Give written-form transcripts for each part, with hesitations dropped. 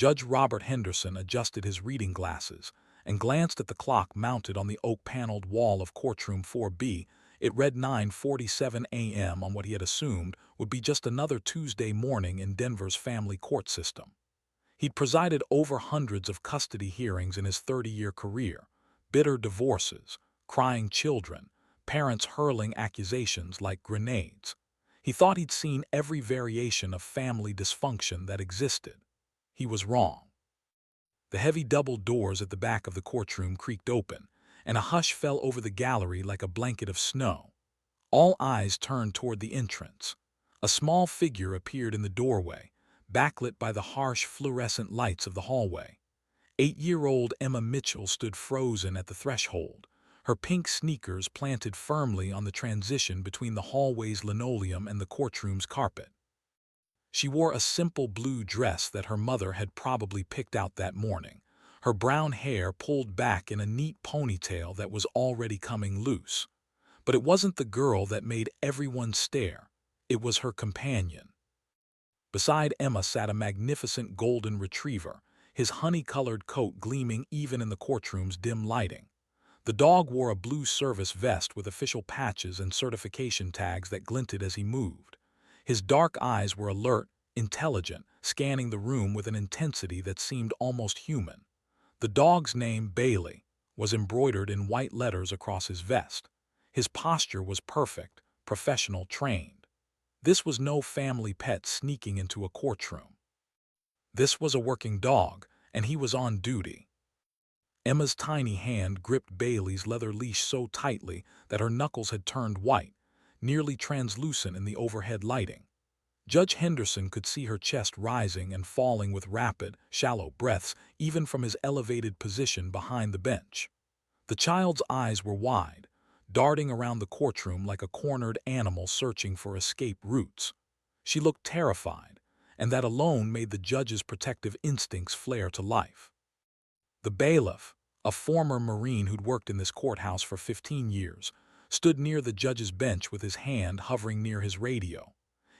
Judge Robert Henderson adjusted his reading glasses and glanced at the clock mounted on the oak-paneled wall of Courtroom 4B. It read 9:47 a.m. on what he had assumed would be just another Tuesday morning in Denver's family court system. He'd presided over hundreds of custody hearings in his 30-year career, bitter divorces, crying children, parents hurling accusations like grenades. He thought he'd seen every variation of family dysfunction that existed. He was wrong. The heavy double doors at the back of the courtroom creaked open, and a hush fell over the gallery like a blanket of snow. All eyes turned toward the entrance. A small figure appeared in the doorway, backlit by the harsh fluorescent lights of the hallway. 8-year-old Emma Mitchell stood frozen at the threshold, her pink sneakers planted firmly on the transition between the hallway's linoleum and the courtroom's carpet. She wore a simple blue dress that her mother had probably picked out that morning, her brown hair pulled back in a neat ponytail that was already coming loose. But it wasn't the girl that made everyone stare. It was her companion. Beside Emma sat a magnificent golden retriever, his honey-colored coat gleaming even in the courtroom's dim lighting. The dog wore a blue service vest with official patches and certification tags that glinted as he moved. His dark eyes were alert, intelligent, scanning the room with an intensity that seemed almost human. The dog's name, Bailey, was embroidered in white letters across his vest. His posture was perfect, professional, trained. This was no family pet sneaking into a courtroom. This was a working dog, and he was on duty. Emma's tiny hand gripped Bailey's leather leash so tightly that her knuckles had turned white, nearly translucent in the overhead lighting. Judge Henderson could see her chest rising and falling with rapid, shallow breaths even from his elevated position behind the bench. The child's eyes were wide, darting around the courtroom like a cornered animal searching for escape routes. She looked terrified, and that alone made the judge's protective instincts flare to life. The bailiff, a former Marine who'd worked in this courthouse for 15 years, stood near the judge's bench with his hand hovering near his radio.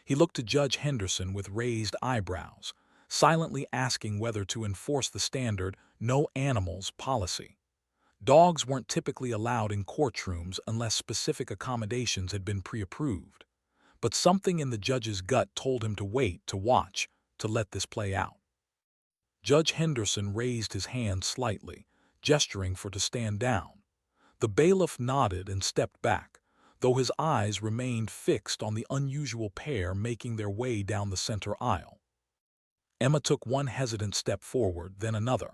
He looked to Judge Henderson with raised eyebrows, silently asking whether to enforce the standard "no animals" policy. Dogs weren't typically allowed in courtrooms unless specific accommodations had been pre-approved. But something in the judge's gut told him to wait, to watch, to let this play out. Judge Henderson raised his hand slightly, gesturing for to stand down. The bailiff nodded and stepped back, though his eyes remained fixed on the unusual pair making their way down the center aisle. Emma took one hesitant step forward, then another.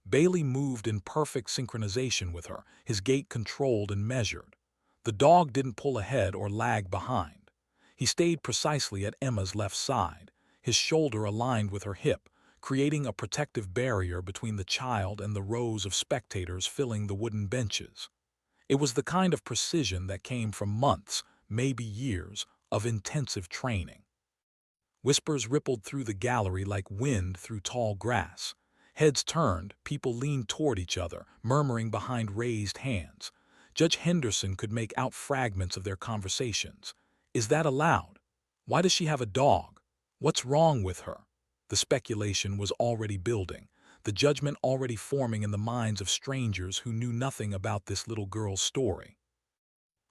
Bailey moved in perfect synchronization with her, his gait controlled and measured. The dog didn't pull ahead or lag behind. He stayed precisely at Emma's left side, his shoulder aligned with her hip, creating a protective barrier between the child and the rows of spectators filling the wooden benches. It was the kind of precision that came from months, maybe years, of intensive training. Whispers rippled through the gallery like wind through tall grass. Heads turned, people leaned toward each other, murmuring behind raised hands. Judge Henderson could make out fragments of their conversations. Is that allowed? Why does she have a dog? What's wrong with her? The speculation was already building, the judgment already forming in the minds of strangers who knew nothing about this little girl's story.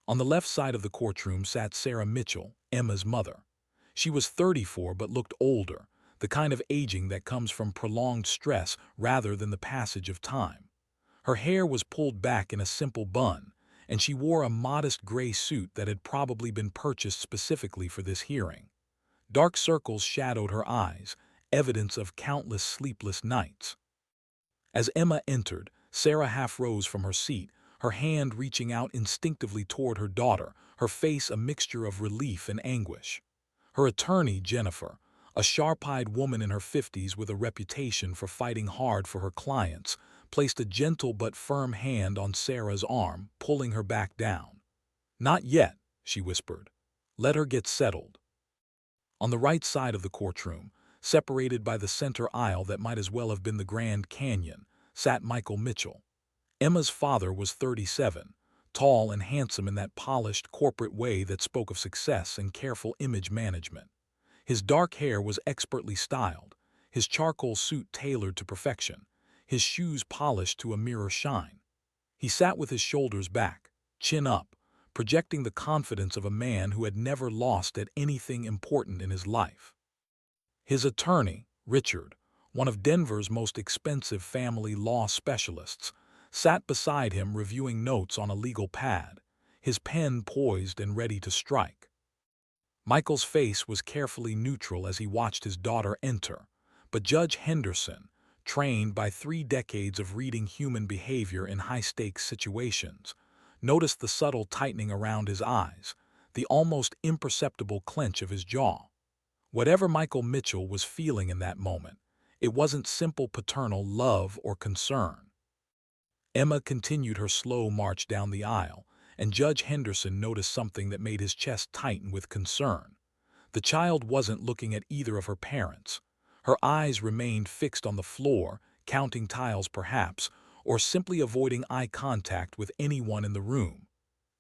On the left side of the courtroom sat Sarah Mitchell, Emma's mother. She was 34 but looked older, the kind of aging that comes from prolonged stress rather than the passage of time. Her hair was pulled back in a simple bun, and she wore a modest gray suit that had probably been purchased specifically for this hearing. Dark circles shadowed her eyes, evidence of countless sleepless nights. As Emma entered, Sarah half rose from her seat, her hand reaching out instinctively toward her daughter, her face a mixture of relief and anguish. Her attorney, Jennifer, a sharp-eyed woman in her 50s with a reputation for fighting hard for her clients, placed a gentle but firm hand on Sarah's arm, pulling her back down. "Not yet," she whispered. "Let her get settled." On the right side of the courtroom, separated by the center aisle that might as well have been the Grand Canyon, sat Michael Mitchell. Emma's father was 37, tall and handsome in that polished corporate way that spoke of success and careful image management. His dark hair was expertly styled, his charcoal suit tailored to perfection, his shoes polished to a mirror shine. He sat with his shoulders back, chin up, projecting the confidence of a man who had never lost at anything important in his life. His attorney, Richard, one of Denver's most expensive family law specialists, sat beside him reviewing notes on a legal pad, his pen poised and ready to strike. Michael's face was carefully neutral as he watched his daughter enter, but Judge Henderson, trained by 3 decades of reading human behavior in high-stakes situations, noticed the subtle tightening around his eyes, the almost imperceptible clench of his jaw. Whatever Michael Mitchell was feeling in that moment, it wasn't simple paternal love or concern. Emma continued her slow march down the aisle, and Judge Henderson noticed something that made his chest tighten with concern. The child wasn't looking at either of her parents. Her eyes remained fixed on the floor, counting tiles perhaps, or simply avoiding eye contact with anyone in the room.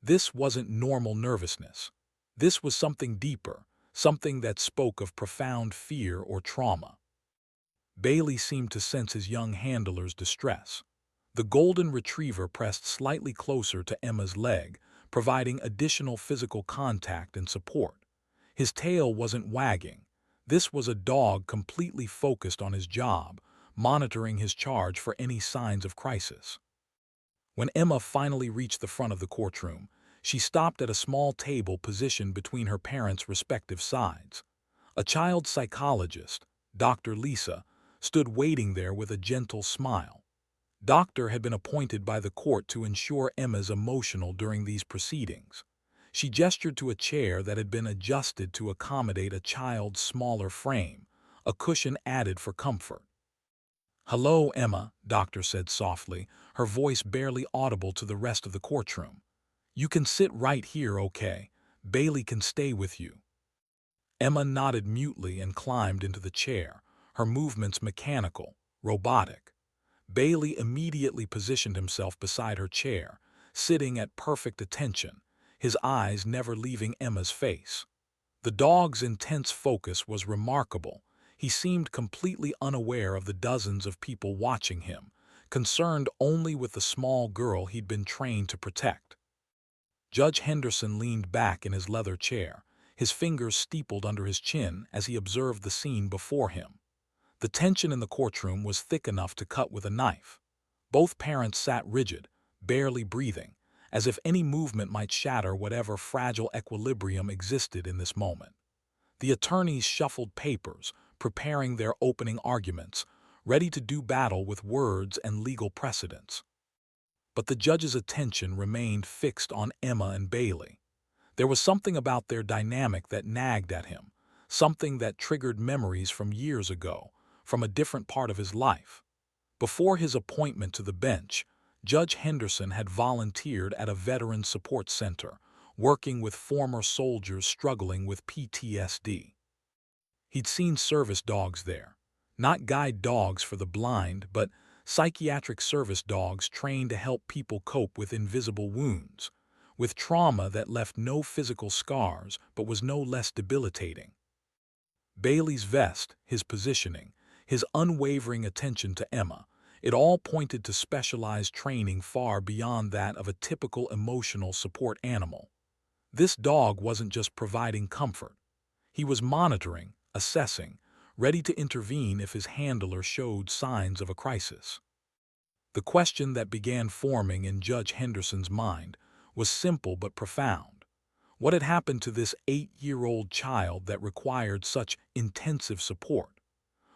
This wasn't normal nervousness. This was something deeper, something that spoke of profound fear or trauma. Bailey seemed to sense his young handler's distress. The golden retriever pressed slightly closer to Emma's leg, providing additional physical contact and support. His tail wasn't wagging. This was a dog completely focused on his job, monitoring his charge for any signs of crisis. When Emma finally reached the front of the courtroom, she stopped at a small table positioned between her parents' respective sides. A child psychologist, Dr. Lisa, stood waiting there with a gentle smile. Doctor had been appointed by the court to ensure Emma's emotional during these proceedings. She gestured to a chair that had been adjusted to accommodate a child's smaller frame, a cushion added for comfort. "Hello, Emma," Doctor said softly, her voice barely audible to the rest of the courtroom. "You can sit right here, okay? Bailey can stay with you." Emma nodded mutely and climbed into the chair, her movements mechanical, robotic. Bailey immediately positioned himself beside her chair, sitting at perfect attention, his eyes never leaving Emma's face. The dog's intense focus was remarkable. He seemed completely unaware of the dozens of people watching him, concerned only with the small girl he'd been trained to protect. Judge Henderson leaned back in his leather chair, his fingers steepled under his chin as he observed the scene before him. The tension in the courtroom was thick enough to cut with a knife. Both parents sat rigid, barely breathing, as if any movement might shatter whatever fragile equilibrium existed in this moment. The attorneys shuffled papers, preparing their opening arguments, ready to do battle with words and legal precedents. But the judge's attention remained fixed on Emma and Bailey. There was something about their dynamic that nagged at him, something that triggered memories from years ago, from a different part of his life. Before his appointment to the bench, Judge Henderson had volunteered at a veteran support center, working with former soldiers struggling with PTSD. He'd seen service dogs there, not guide dogs for the blind, but psychiatric service dogs trained to help people cope with invisible wounds, with trauma that left no physical scars but was no less debilitating. Bailey's vest, his positioning, his unwavering attention to Emma, it all pointed to specialized training far beyond that of a typical emotional support animal. This dog wasn't just providing comfort. He was monitoring, assessing, ready to intervene if his handler showed signs of a crisis. The question that began forming in Judge Henderson's mind was simple but profound. What had happened to this 8-year-old child that required such intensive support?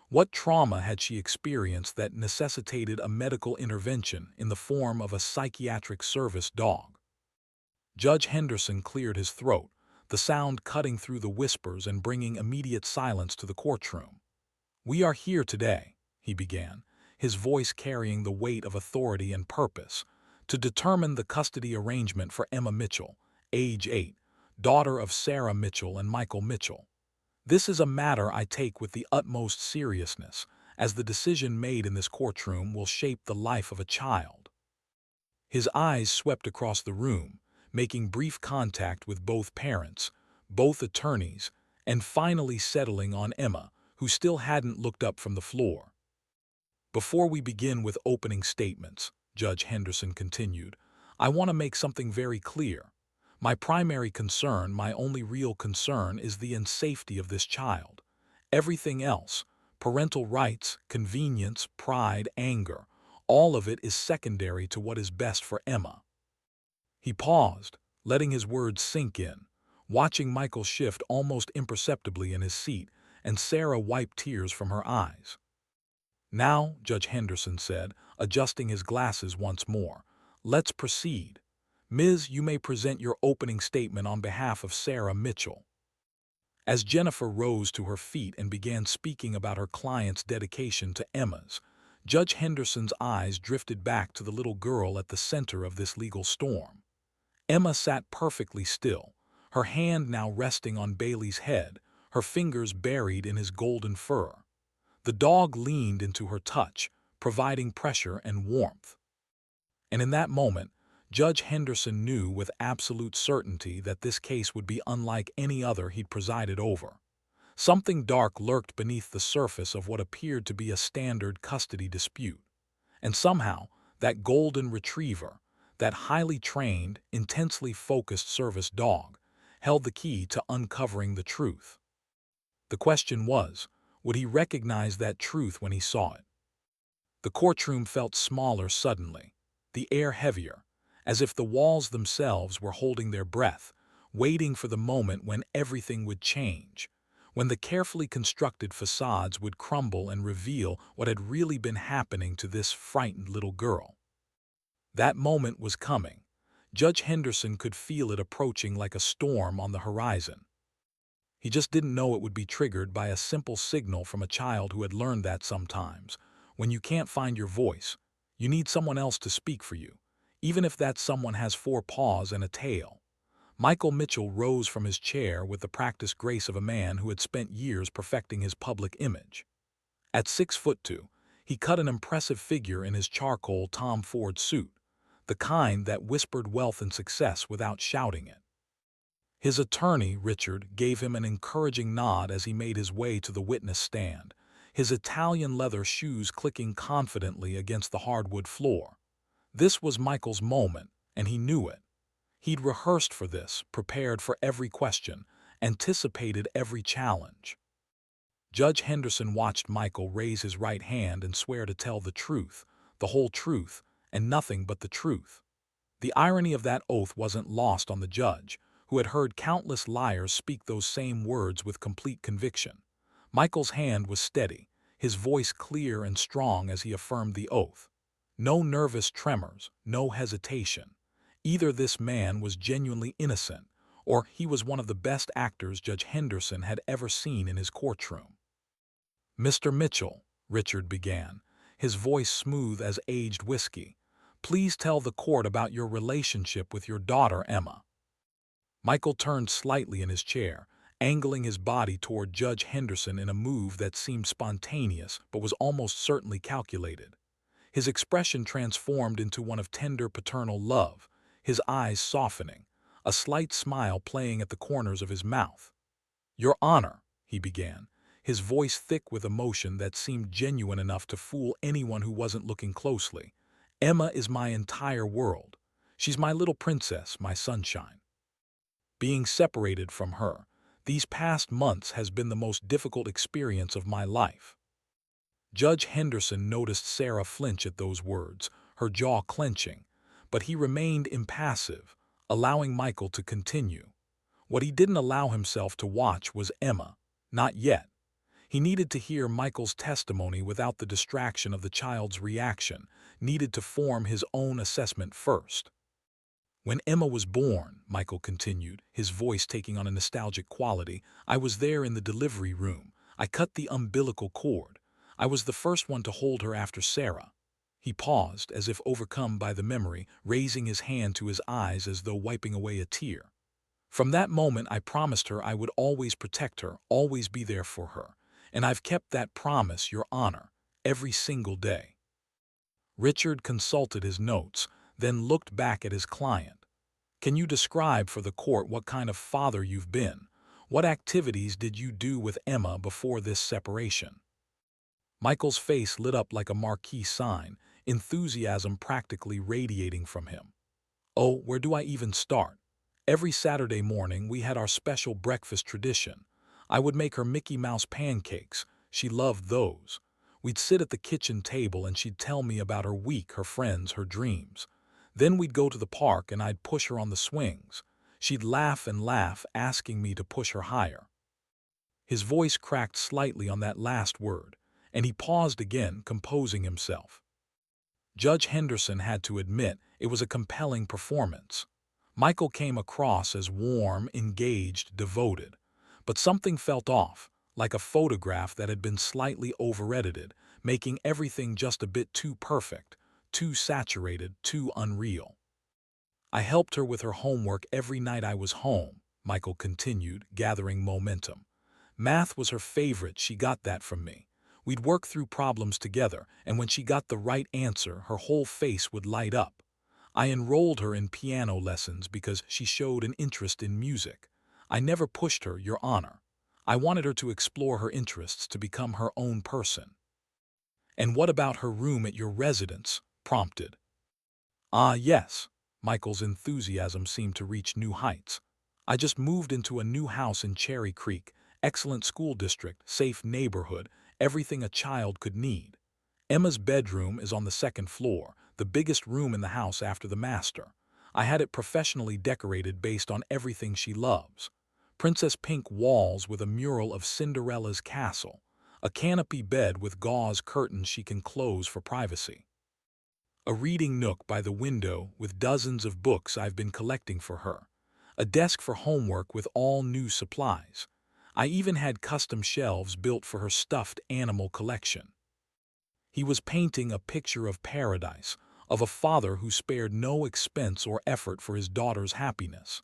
What trauma had she experienced that necessitated a medical intervention in the form of a psychiatric service dog? Judge Henderson cleared his throat, the sound cutting through the whispers and bringing immediate silence to the courtroom. "We are here today," he began, his voice carrying the weight of authority and purpose, "to determine the custody arrangement for Emma Mitchell, age 8, daughter of Sarah Mitchell and Michael Mitchell. This is a matter I take with the utmost seriousness, as the decision made in this courtroom will shape the life of a child." His eyes swept across the room, making brief contact with both parents, both attorneys, and finally settling on Emma, who still hadn't looked up from the floor. "Before we begin with opening statements," Judge Henderson continued, "I want to make something very clear. My primary concern, my only real concern, is the safety of this child. Everything else, parental rights, convenience, pride, anger, all of it is secondary to what is best for Emma." He paused, letting his words sink in, watching Michael shift almost imperceptibly in his seat, and Sarah wipe tears from her eyes. "Now," Judge Henderson said, adjusting his glasses once more, "let's proceed. Ms., you may present your opening statement on behalf of Sarah Mitchell." As Jennifer rose to her feet and began speaking about her client's dedication to Emma's, Judge Henderson's eyes drifted back to the little girl at the center of this legal storm. Emma sat perfectly still, her hand now resting on Bailey's head, her fingers buried in his golden fur. The dog leaned into her touch, providing pressure and warmth. And in that moment, Judge Henderson knew with absolute certainty that this case would be unlike any other he'd presided over. Something dark lurked beneath the surface of what appeared to be a standard custody dispute. And somehow, that golden retriever, that highly trained, intensely focused service dog, held the key to uncovering the truth. The question was, would he recognize that truth when he saw it? The courtroom felt smaller suddenly, the air heavier, as if the walls themselves were holding their breath, waiting for the moment when everything would change, when the carefully constructed facades would crumble and reveal what had really been happening to this frightened little girl. That moment was coming. Judge Henderson could feel it approaching like a storm on the horizon. He just didn't know it would be triggered by a simple signal from a child who had learned that sometimes, when you can't find your voice, you need someone else to speak for you, even if that someone has 4 paws and a tail. Michael Mitchell rose from his chair with the practiced grace of a man who had spent years perfecting his public image. At 6'2", he cut an impressive figure in his charcoal Tom Ford suit, the kind that whispered wealth and success without shouting it. His attorney, Richard, gave him an encouraging nod as he made his way to the witness stand, his Italian leather shoes clicking confidently against the hardwood floor. This was Michael's moment, and he knew it. He'd rehearsed for this, prepared for every question, anticipated every challenge. Judge Henderson watched Michael raise his right hand and swear to tell the truth, the whole truth, and nothing but the truth. The irony of that oath wasn't lost on the judge, who had heard countless liars speak those same words with complete conviction. Michael's hand was steady, his voice clear and strong as he affirmed the oath. No nervous tremors, no hesitation. Either this man was genuinely innocent, or he was one of the best actors Judge Henderson had ever seen in his courtroom. "Mr. Mitchell," Richard began, his voice smooth as aged whiskey, "please tell the court about your relationship with your daughter, Emma." Michael turned slightly in his chair, angling his body toward Judge Henderson in a move that seemed spontaneous but was almost certainly calculated. His expression transformed into one of tender paternal love, his eyes softening, a slight smile playing at the corners of his mouth. "Your Honor," he began, his voice thick with emotion that seemed genuine enough to fool anyone who wasn't looking closely, "Emma is my entire world. She's my little princess, my sunshine. Being separated from her, these past months has been the most difficult experience of my life." Judge Henderson noticed Sarah flinch at those words, her jaw clenching, but he remained impassive, allowing Michael to continue. What he didn't allow himself to watch was Emma. Not yet. He needed to hear Michael's testimony without the distraction of the child's reaction, needed to form his own assessment first. "When Emma was born," Michael continued, his voice taking on a nostalgic quality, "I was there in the delivery room. I cut the umbilical cord. I was the first one to hold her after Sarah." He paused, as if overcome by the memory, raising his hand to his eyes as though wiping away a tear. "From that moment I promised her I would always protect her, always be there for her. And I've kept that promise, Your Honor, every single day." Richard consulted his notes, then looked back at his client. "Can you describe for the court what kind of father you've been? What activities did you do with Emma before this separation? Michael's face lit up like a marquee sign, enthusiasm practically radiating from him. Oh, where do I even start? Every Saturday morning we had our special breakfast tradition. I would make her Mickey Mouse pancakes. She loved those. We'd sit at the kitchen table and she'd tell me about her week, her friends, her dreams. Then we'd go to the park and I'd push her on the swings. She'd laugh and laugh, asking me to push her higher. His voice cracked slightly on that last word, and he paused again, composing himself. Judge Henderson had to admit it was a compelling performance. Michael came across as warm, engaged, devoted. But something felt off, like a photograph that had been slightly over-edited, making everything just a bit too perfect, too saturated, too unreal. I helped her with her homework every night I was home, Michael continued, gathering momentum. Math was her favorite, she got that from me. We'd work through problems together, and when she got the right answer, her whole face would light up. I enrolled her in piano lessons because she showed an interest in music. I never pushed her, Your Honor. I wanted her to explore her interests, to become her own person. And what about her room at your residence? Prompted. Ah, yes. Michael's enthusiasm seemed to reach new heights. I just moved into a new house in Cherry Creek, excellent school district, safe neighborhood, everything a child could need. Emma's bedroom is on the second floor, the biggest room in the house after the master. I had it professionally decorated based on everything she loves. Princess pink walls with a mural of Cinderella's castle, a canopy bed with gauze curtains she can close for privacy. A reading nook by the window with dozens of books I've been collecting for her. A desk for homework with all new supplies. I even had custom shelves built for her stuffed animal collection. He was painting a picture of paradise, of a father who spared no expense or effort for his daughter's happiness.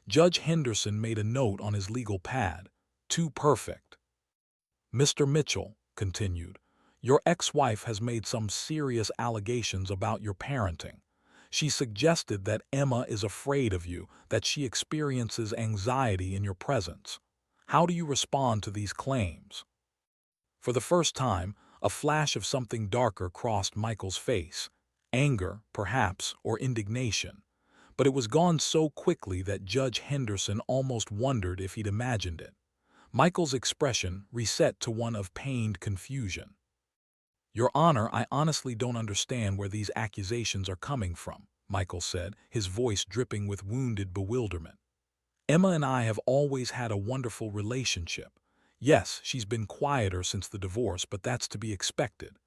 Judge Henderson made a note on his legal pad. Too perfect. Mr. Mitchell continued, your ex-wife has made some serious allegations about your parenting. She suggested that Emma is afraid of you, that she experiences anxiety in your presence. How do you respond to these claims? For the first time, a flash of something darker crossed Michael's face. Anger, perhaps, or indignation. But it was gone so quickly that Judge Henderson almost wondered if he'd imagined it. Michael's expression reset to one of pained confusion. Your Honor, I honestly don't understand where these accusations are coming from, Michael said, his voice dripping with wounded bewilderment. Emma and I have always had a wonderful relationship. Yes, she's been quieter since the divorce, but that's to be expected.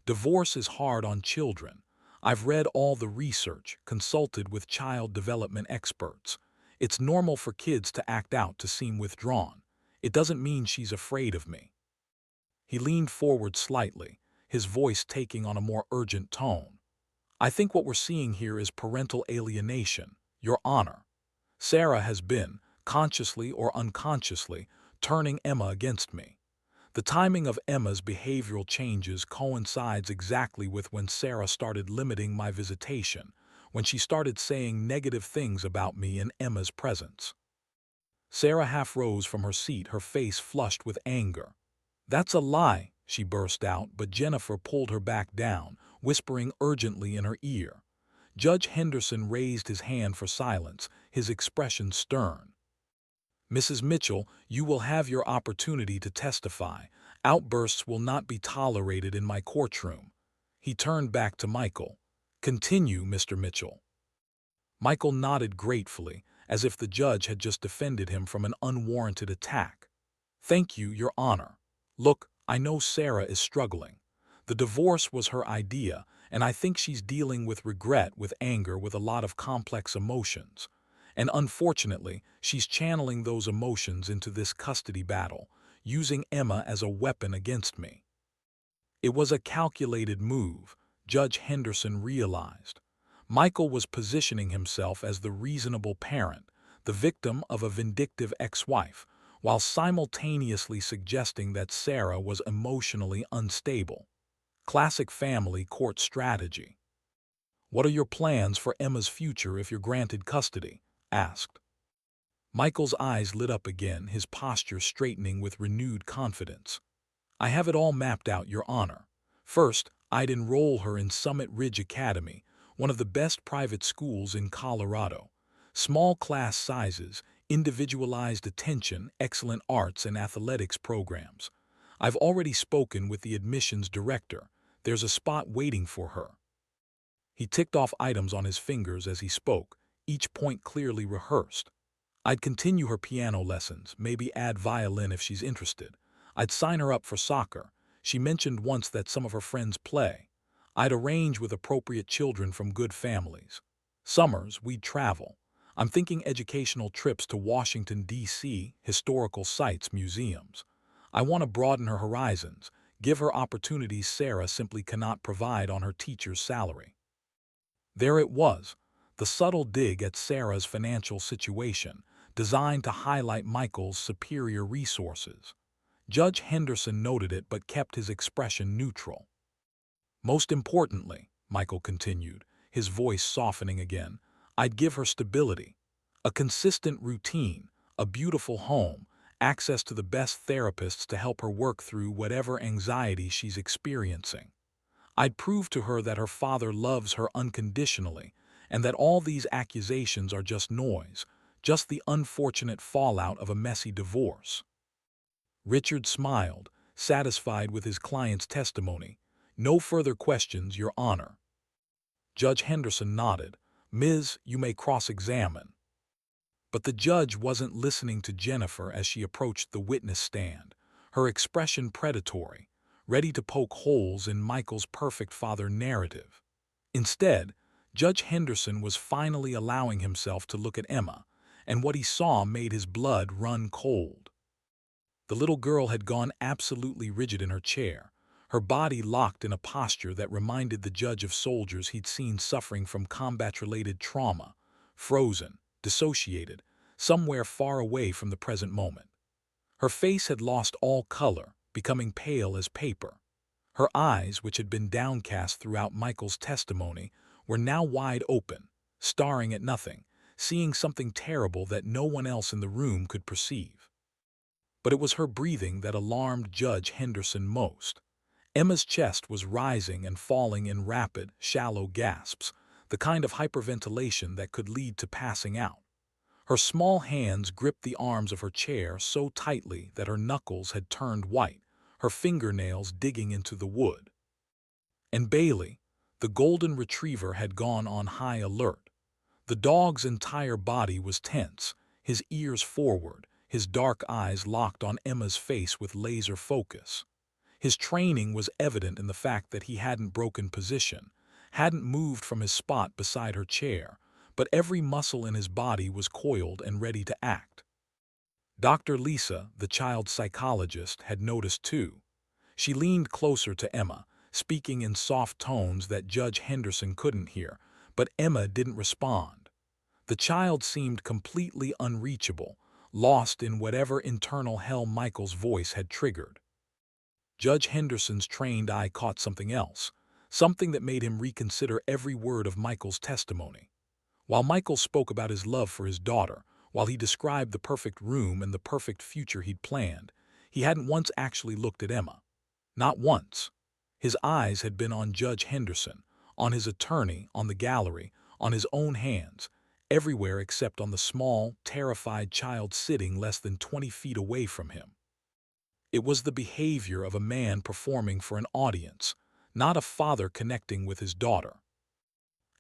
Divorce is hard on children. I've read all the research, consulted with child development experts. It's normal for kids to act out, to seem withdrawn. It doesn't mean she's afraid of me. He leaned forward slightly, his voice taking on a more urgent tone. I think what we're seeing here is parental alienation, Your Honor. Sarah has been, consciously or unconsciously, turning Emma against me. The timing of Emma's behavioral changes coincides exactly with when Sarah started limiting my visitation, when she started saying negative things about me in Emma's presence. Sarah half rose from her seat, her face flushed with anger. That's a lie, she burst out, but Jennifer pulled her back down, whispering urgently in her ear. Judge Henderson raised his hand for silence, his expression stern. Mrs. Mitchell, you will have your opportunity to testify. Outbursts will not be tolerated in my courtroom. He turned back to Michael. Continue, Mr. Mitchell. Michael nodded gratefully, as if the judge had just defended him from an unwarranted attack. Thank you, Your Honor. Look, I know Sarah is struggling. The divorce was her idea, and I think she's dealing with regret, with anger, with a lot of complex emotions. And unfortunately, she's channeling those emotions into this custody battle, using Emma as a weapon against me. It was a calculated move, Judge Henderson realized. Michael was positioning himself as the reasonable parent, the victim of a vindictive ex-wife, while simultaneously suggesting that Sarah was emotionally unstable. Classic family court strategy. What are your plans for Emma's future if you're granted custody? Asked. Michael's eyes lit up again, his posture straightening with renewed confidence. "I have it all mapped out, Your Honor. First, I'd enroll her in Summit Ridge Academy, one of the best private schools in Colorado. Small class sizes, individualized attention, excellent arts and athletics programs. I've already spoken with the admissions director. There's a spot waiting for her." He ticked off items on his fingers as he spoke, each point clearly rehearsed. "I'd continue her piano lessons, maybe add violin if she's interested. I'd sign her up for soccer. She mentioned once that some of her friends play. I'd arrange with appropriate children from good families. Summers, we'd travel. I'm thinking educational trips to Washington, D.C., historical sites, museums. I want to broaden her horizons, give her opportunities Sarah simply cannot provide on her teacher's salary." There it was, the subtle dig at Sarah's financial situation, designed to highlight Michael's superior resources. Judge Henderson noted it but kept his expression neutral. "Most importantly," Michael continued, his voice softening again, "I'd give her stability. A consistent routine, a beautiful home, access to the best therapists to help her work through whatever anxiety she's experiencing. I'd prove to her that her father loves her unconditionally and that all these accusations are just noise, just the unfortunate fallout of a messy divorce." Richard smiled, satisfied with his client's testimony. "No further questions, Your Honor." Judge Henderson nodded. "Ms., you may cross-examine." But the judge wasn't listening to Jennifer as she approached the witness stand, her expression predatory, ready to poke holes in Michael's perfect father narrative. Instead, Judge Henderson was finally allowing himself to look at Emma, and what he saw made his blood run cold. The little girl had gone absolutely rigid in her chair, her body locked in a posture that reminded the judge of soldiers he'd seen suffering from combat-related trauma, frozen, dissociated, somewhere far away from the present moment. Her face had lost all color, becoming pale as paper. Her eyes, which had been downcast throughout Michael's testimony, were now wide open, staring at nothing, seeing something terrible that no one else in the room could perceive. But it was her breathing that alarmed Judge Henderson most. Emma's chest was rising and falling in rapid, shallow gasps, the kind of hyperventilation that could lead to passing out. Her small hands gripped the arms of her chair so tightly that her knuckles had turned white, her fingernails digging into the wood. And Bailey, the golden retriever, had gone on high alert. The dog's entire body was tense, his ears forward, his dark eyes locked on Emma's face with laser focus. His training was evident in the fact that he hadn't broken position, hadn't moved from his spot beside her chair, but every muscle in his body was coiled and ready to act. Dr. Lisa, the child psychologist, had noticed too. She leaned closer to Emma, speaking in soft tones that Judge Henderson couldn't hear, but Emma didn't respond. The child seemed completely unreachable, lost in whatever internal hell Michael's voice had triggered. Judge Henderson's trained eye caught something else, something that made him reconsider every word of Michael's testimony. While Michael spoke about his love for his daughter, while he described the perfect room and the perfect future he'd planned, he hadn't once actually looked at Emma. Not once. His eyes had been on Judge Henderson, on his attorney, on the gallery, on his own hands, everywhere except on the small, terrified child sitting less than 20 feet away from him. It was the behavior of a man performing for an audience, not a father connecting with his daughter.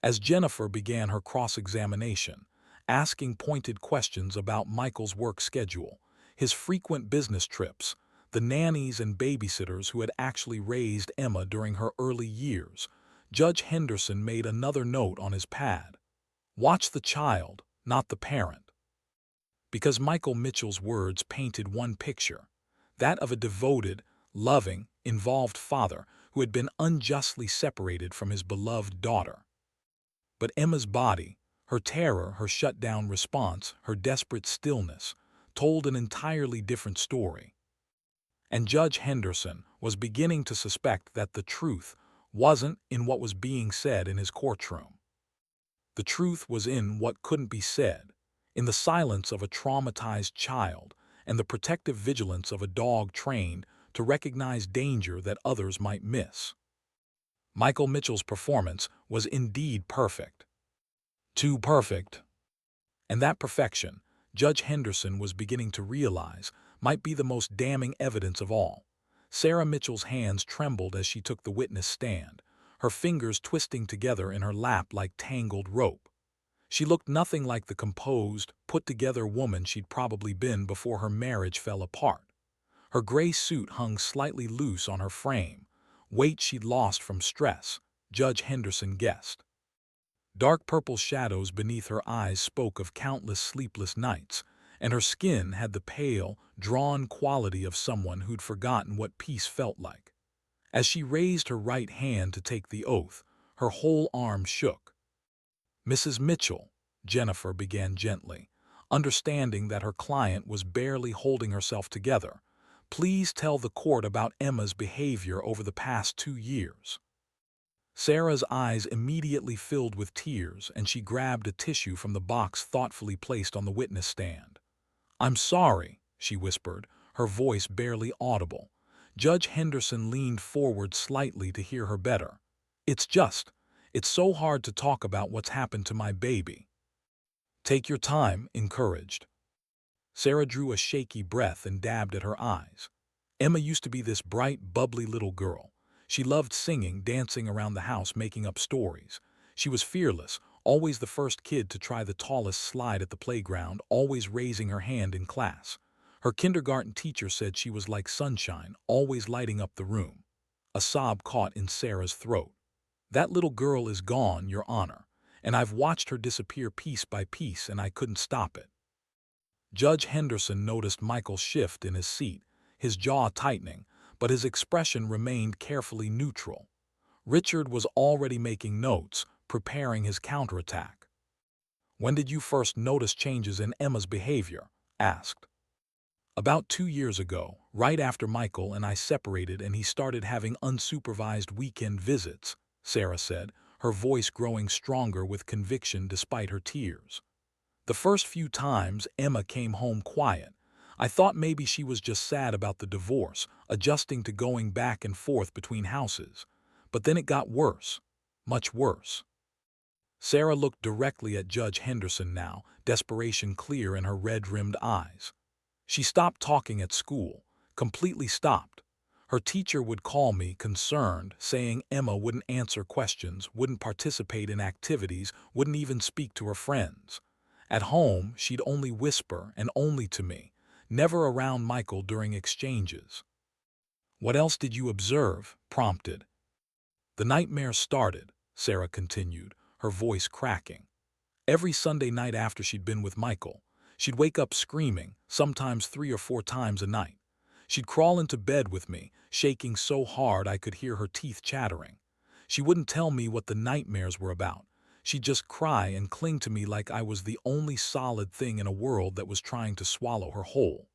As Jennifer began her cross-examination, asking pointed questions about Michael's work schedule, his frequent business trips, the nannies and babysitters who had actually raised Emma during her early years, Judge Henderson made another note on his pad. Watch the child, not the parent. Because Michael Mitchell's words painted one picture, that of a devoted, loving, involved father who had been unjustly separated from his beloved daughter. But Emma's body, her terror, her shut-down response, her desperate stillness, told an entirely different story. And Judge Henderson was beginning to suspect that the truth wasn't in what was being said in his courtroom. The truth was in what couldn't be said, in the silence of a traumatized child and the protective vigilance of a dog trained to recognize danger that others might miss. Michael Mitchell's performance was indeed perfect. Too perfect. And that perfection, Judge Henderson was beginning to realize, might be the most damning evidence of all. Sarah Mitchell's hands trembled as she took the witness stand, her fingers twisting together in her lap like tangled rope. She looked nothing like the composed, put-together woman she'd probably been before her marriage fell apart. Her gray suit hung slightly loose on her frame, weight she'd lost from stress, Judge Henderson guessed. Dark purple shadows beneath her eyes spoke of countless sleepless nights, and her skin had the pale, drawn quality of someone who'd forgotten what peace felt like. As she raised her right hand to take the oath, her whole arm shook. "Mrs. Mitchell," Jennifer began gently, understanding that her client was barely holding herself together, "please tell the court about Emma's behavior over the past 2 years." Sarah's eyes immediately filled with tears, and she grabbed a tissue from the box thoughtfully placed on the witness stand. "I'm sorry," she whispered, her voice barely audible. Judge Henderson leaned forward slightly to hear her better. It's so hard to talk about what's happened to my baby." "Take your time," encouraged. Sarah drew a shaky breath and dabbed at her eyes. "Emma used to be this bright, bubbly little girl. She loved singing, dancing around the house, making up stories. She was fearless, always the first kid to try the tallest slide at the playground, always raising her hand in class. Her kindergarten teacher said she was like sunshine, always lighting up the room." A sob caught in Sarah's throat. "That little girl is gone, Your Honor, and I've watched her disappear piece by piece, and I couldn't stop it." Judge Henderson noticed Michael's shift in his seat, his jaw tightening, but his expression remained carefully neutral. Richard was already making notes, preparing his counterattack. "When did you first notice changes in Emma's behavior?" asked. "About 2 years ago, right after Michael and I separated and he started having unsupervised weekend visits," Sarah said, her voice growing stronger with conviction despite her tears. "The first few times Emma came home quiet. I thought maybe she was just sad about the divorce, adjusting to going back and forth between houses. But then it got worse, much worse." Sarah looked directly at Judge Henderson now, desperation clear in her red-rimmed eyes. "She stopped talking at school, completely stopped. Her teacher would call me, concerned, saying Emma wouldn't answer questions, wouldn't participate in activities, wouldn't even speak to her friends. At home, she'd only whisper, and only to me, never around Michael during exchanges." "What else did you observe?" prompted. "The nightmare started," Sarah continued, her voice cracking. "Every Sunday night after she'd been with Michael, she'd wake up screaming, sometimes 3 or 4 times a night. She'd crawl into bed with me, shaking so hard I could hear her teeth chattering. She wouldn't tell me what the nightmares were about. She'd just cry and cling to me like I was the only solid thing in a world that was trying to swallow her whole."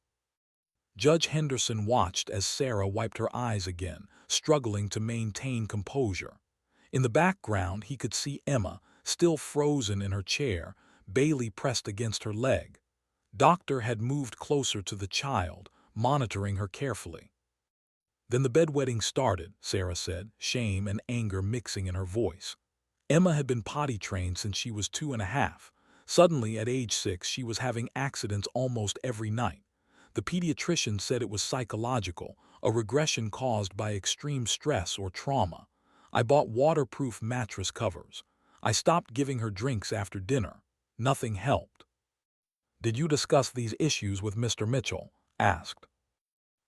Judge Henderson watched as Sarah wiped her eyes again, struggling to maintain composure. In the background, he could see Emma, still frozen in her chair, Bailey pressed against her leg. Doctor had moved closer to the child, monitoring her carefully. "Then the bedwetting started," Sarah said, shame and anger mixing in her voice. "Emma had been potty trained since she was 2.5. Suddenly, at age 6, she was having accidents almost every night. The pediatrician said it was psychological, a regression caused by extreme stress or trauma. I bought waterproof mattress covers. I stopped giving her drinks after dinner. Nothing helped." "Did you discuss these issues with Mr. Mitchell?" asked.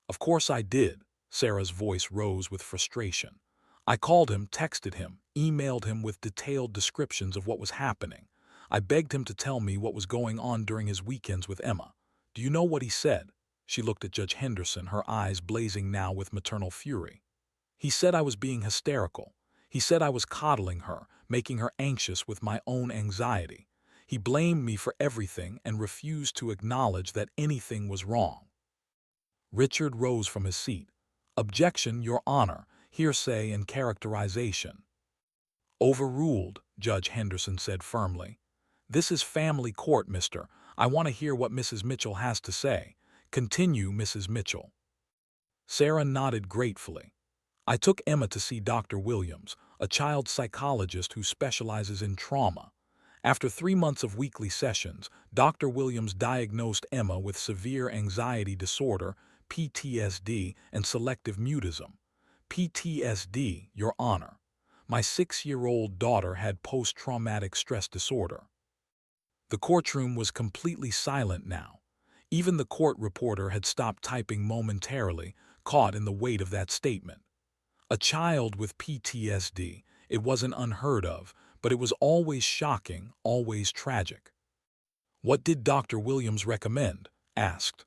"Of course I did." Sarah's voice rose with frustration. "I called him, texted him, emailed him with detailed descriptions of what was happening. I begged him to tell me what was going on during his weekends with Emma. Do you know what he said?" She looked at Judge Henderson, her eyes blazing now with maternal fury. "He said I was being hysterical. He said I was coddling her, making her anxious with my own anxiety. He blamed me for everything and refused to acknowledge that anything was wrong." Richard rose from his seat. "Objection, Your Honor, hearsay and characterization." "Overruled," Judge Henderson said firmly. "This is family court, mister. I want to hear what Mrs. Mitchell has to say. Continue, Mrs. Mitchell. Sarah nodded gratefully. I took Emma to see Dr. Williams, a child psychologist who specializes in trauma. After 3 months of weekly sessions, Dr. Williams diagnosed Emma with severe anxiety disorder, PTSD, and selective mutism. PTSD, Your Honor. My 6-year-old daughter had post-traumatic stress disorder. The courtroom was completely silent now. Even the court reporter had stopped typing momentarily, caught in the weight of that statement. A child with PTSD, it wasn't unheard of, but it was always shocking, always tragic. What did Dr. Williams recommend? Asked.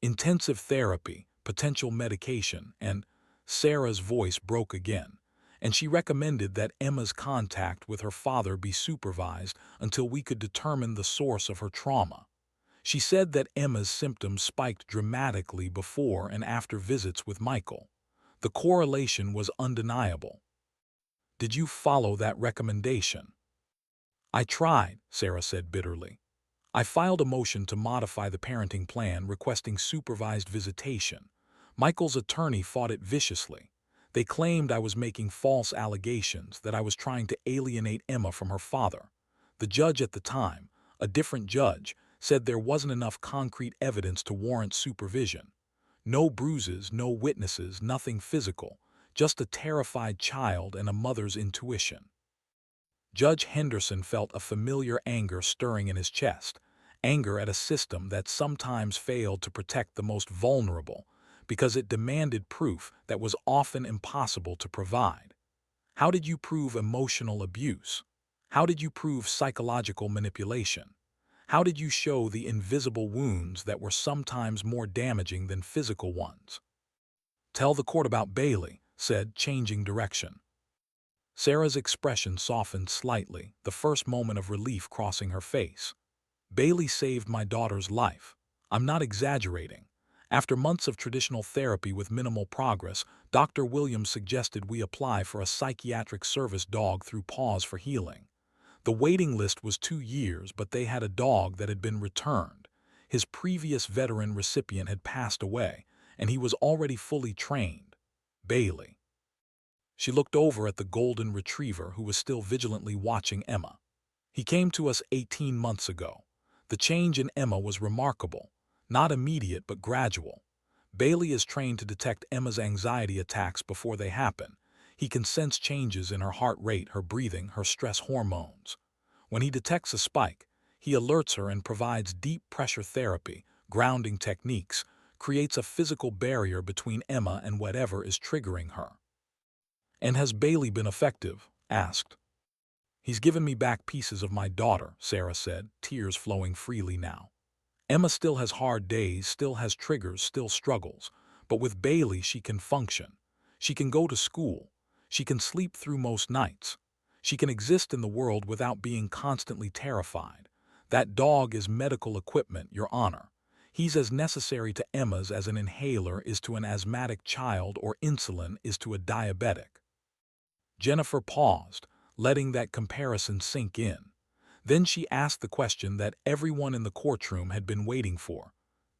Intensive therapy, potential medication, and Sarah's voice broke again, and she recommended that Emma's contact with her father be supervised until we could determine the source of her trauma. She said that Emma's symptoms spiked dramatically before and after visits with Michael. The correlation was undeniable. Did you follow that recommendation? I tried, Sarah said bitterly. I filed a motion to modify the parenting plan requesting supervised visitation. Michael's attorney fought it viciously. They claimed I was making false allegations, that I was trying to alienate Emma from her father. The judge at the time, a different judge, said there wasn't enough concrete evidence to warrant supervision. No bruises, no witnesses, nothing physical, just a terrified child and a mother's intuition. Judge Henderson felt a familiar anger stirring in his chest, anger at a system that sometimes failed to protect the most vulnerable because it demanded proof that was often impossible to provide. How did you prove emotional abuse? How did you prove psychological manipulation? How did you show the invisible wounds that were sometimes more damaging than physical ones? Tell the court about Bailey, said, changing direction. Sarah's expression softened slightly, the first moment of relief crossing her face. Bailey saved my daughter's life. I'm not exaggerating. After months of traditional therapy with minimal progress, Dr. Williams suggested we apply for a psychiatric service dog through Paws for Healing. The waiting list was 2 years, but they had a dog that had been returned. His previous veteran recipient had passed away, and he was already fully trained. Bailey. She looked over at the golden retriever who was still vigilantly watching Emma. He came to us 18 months ago. The change in Emma was remarkable, not immediate but gradual. Bailey is trained to detect Emma's anxiety attacks before they happen. He can sense changes in her heart rate, her breathing, her stress hormones. When he detects a spike, he alerts her and provides deep pressure therapy, grounding techniques, creates a physical barrier between Emma and whatever is triggering her. And has Bailey been effective? Asked. He's given me back pieces of my daughter, Sarah said, tears flowing freely now. Emma still has hard days, still has triggers, still struggles, but with Bailey she can function. She can go to school. She can sleep through most nights. She can exist in the world without being constantly terrified. That dog is medical equipment, Your Honor. He's as necessary to Emma's as an inhaler is to an asthmatic child or insulin is to a diabetic. Jennifer paused, letting that comparison sink in. Then she asked the question that everyone in the courtroom had been waiting for.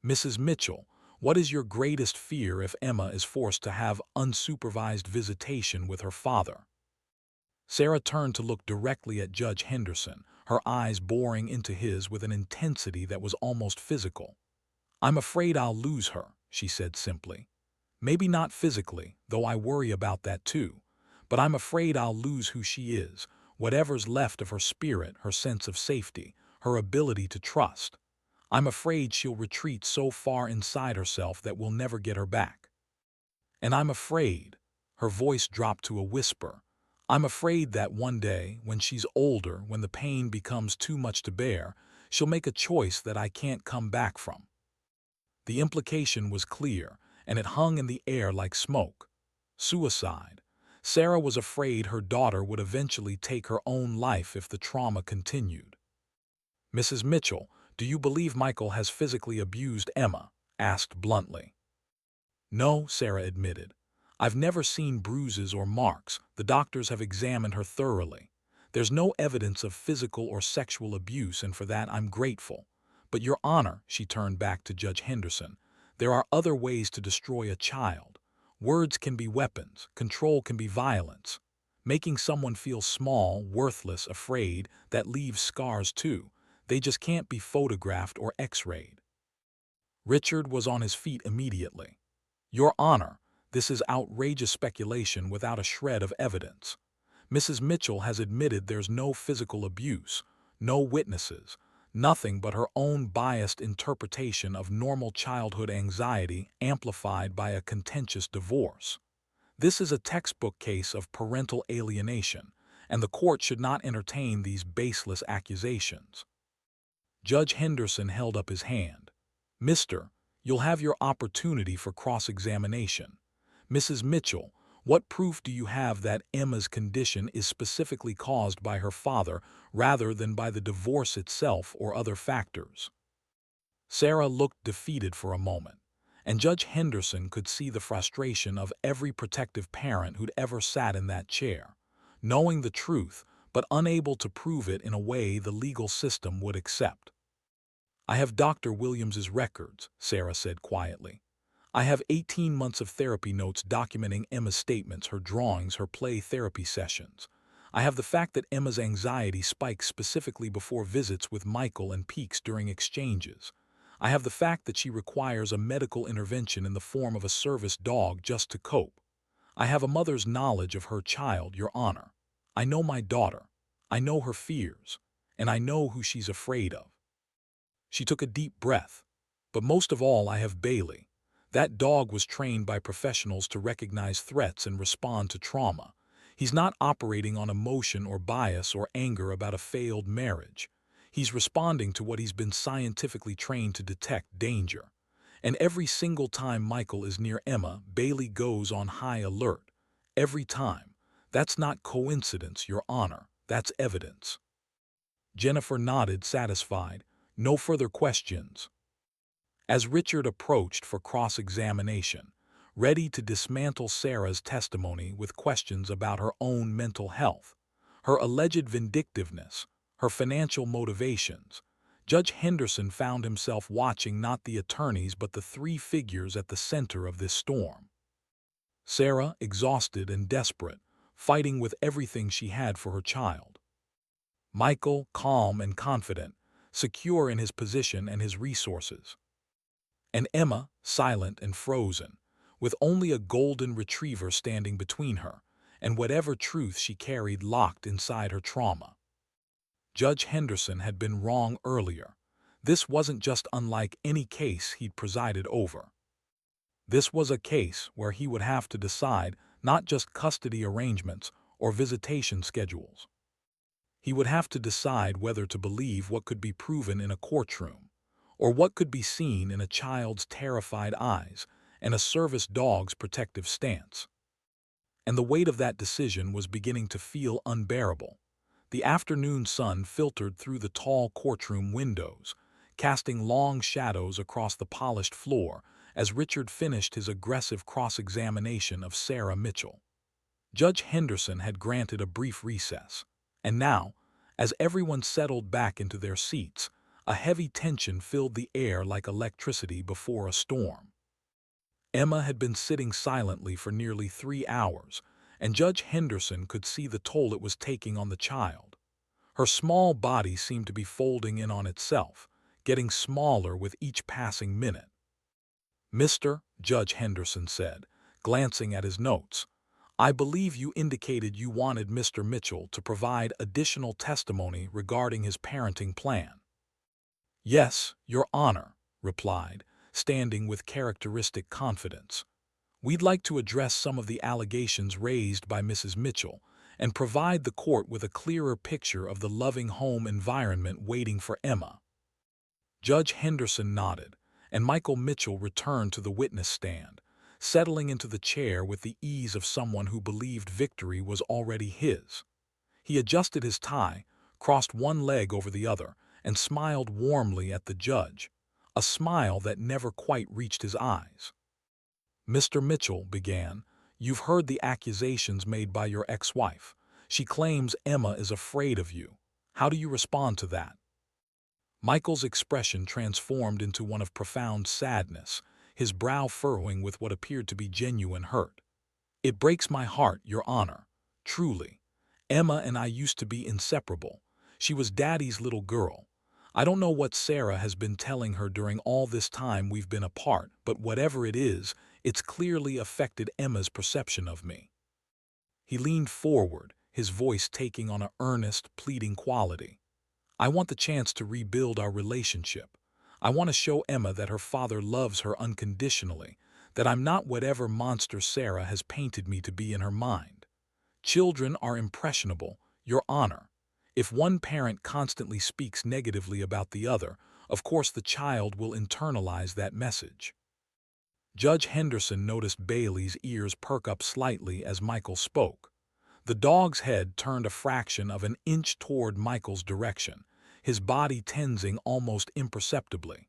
Mrs. Mitchell, what is your greatest fear if Emma is forced to have unsupervised visitation with her father? Sarah turned to look directly at Judge Henderson, her eyes boring into his with an intensity that was almost physical. I'm afraid I'll lose her, she said simply. Maybe not physically, though I worry about that too. But I'm afraid I'll lose who she is, whatever's left of her spirit, her sense of safety, her ability to trust. I'm afraid she'll retreat so far inside herself that we'll never get her back. And I'm afraid, her voice dropped to a whisper, I'm afraid that one day, when she's older, when the pain becomes too much to bear, she'll make a choice that I can't come back from. The implication was clear, and it hung in the air like smoke. Suicide. Sarah was afraid her daughter would eventually take her own life if the trauma continued. Mrs. Mitchell, do you believe Michael has physically abused Emma? Asked bluntly. No, Sarah admitted. I've never seen bruises or marks. The doctors have examined her thoroughly. There's no evidence of physical or sexual abuse, and for that I'm grateful. But Your Honor, she turned back to Judge Henderson, there are other ways to destroy a child. Words can be weapons, control can be violence. Making someone feel small, worthless, afraid, that leaves scars too. They just can't be photographed or x-rayed. Richard was on his feet immediately. Your Honor, this is outrageous speculation without a shred of evidence. Mrs. Mitchell has admitted there's no physical abuse, no witnesses, nothing but her own biased interpretation of normal childhood anxiety amplified by a contentious divorce. This is a textbook case of parental alienation, and the court should not entertain these baseless accusations. Judge Henderson held up his hand. Mister, you'll have your opportunity for cross-examination. Mrs. Mitchell, what proof do you have that Emma's condition is specifically caused by her father rather than by the divorce itself or other factors? Sarah looked defeated for a moment, and Judge Henderson could see the frustration of every protective parent who'd ever sat in that chair, knowing the truth but unable to prove it in a way the legal system would accept. I have Dr. Williams's records, Sarah said quietly. I have 18 months of therapy notes documenting Emma's statements, her drawings, her play therapy sessions. I have the fact that Emma's anxiety spikes specifically before visits with Michael and peaks during exchanges. I have the fact that she requires a medical intervention in the form of a service dog just to cope. I have a mother's knowledge of her child, Your Honor. I know my daughter. I know her fears. And I know who she's afraid of. She took a deep breath. But most of all, I have Bailey. That dog was trained by professionals to recognize threats and respond to trauma. He's not operating on emotion or bias or anger about a failed marriage. He's responding to what he's been scientifically trained to detect: danger. And every single time Michael is near Emma, Bailey goes on high alert. Every time. That's not coincidence, Your Honor. That's evidence. Jennifer nodded, satisfied. No further questions. As Richard approached for cross-examination, ready to dismantle Sarah's testimony with questions about her own mental health, her alleged vindictiveness, her financial motivations, Judge Henderson found himself watching not the attorneys but the three figures at the center of this storm. Sarah, exhausted and desperate, fighting with everything she had for her child. Michael, calm and confident, secure in his position and his resources. And Emma, silent and frozen, with only a golden retriever standing between her and whatever truth she carried locked inside her trauma. Judge Henderson had been wrong earlier. This wasn't just unlike any case he'd presided over. This was a case where he would have to decide not just custody arrangements or visitation schedules. He would have to decide whether to believe what could be proven in a courtroom, or what could be seen in a child's terrified eyes and a service dog's protective stance. And the weight of that decision was beginning to feel unbearable. The afternoon sun filtered through the tall courtroom windows, casting long shadows across the polished floor as Richard finished his aggressive cross-examination of Sarah Mitchell. Judge Henderson had granted a brief recess, and now, as everyone settled back into their seats, a heavy tension filled the air like electricity before a storm. Emma had been sitting silently for nearly 3 hours, and Judge Henderson could see the toll it was taking on the child. Her small body seemed to be folding in on itself, getting smaller with each passing minute. "Mr. Judge Henderson said, glancing at his notes, I believe you indicated you wanted Mr. Mitchell to provide additional testimony regarding his parenting plan." "Yes, Your Honor," replied, standing with characteristic confidence. "We'd like to address some of the allegations raised by Mrs. Mitchell and provide the court with a clearer picture of the loving home environment waiting for Emma." Judge Henderson nodded, and Michael Mitchell returned to the witness stand, settling into the chair with the ease of someone who believed victory was already his. He adjusted his tie, crossed one leg over the other, and smiled warmly at the judge, a smile that never quite reached his eyes. "Mr. Mitchell began, you've heard the accusations made by your ex-wife. She claims Emma is afraid of you. How do you respond to that?" Michael's expression transformed into one of profound sadness, his brow furrowing with what appeared to be genuine hurt. "It breaks my heart, Your Honor. Truly. Emma and I used to be inseparable. She was Daddy's little girl. I don't know what Sarah has been telling her during all this time we've been apart, but whatever it is, it's clearly affected Emma's perception of me." He leaned forward, his voice taking on an earnest, pleading quality. "I want the chance to rebuild our relationship. I want to show Emma that her father loves her unconditionally, that I'm not whatever monster Sarah has painted me to be in her mind. Children are impressionable, Your Honor. If one parent constantly speaks negatively about the other, of course the child will internalize that message." Judge Henderson noticed Bailey's ears perk up slightly as Michael spoke. The dog's head turned a fraction of an inch toward Michael's direction, his body tensing almost imperceptibly.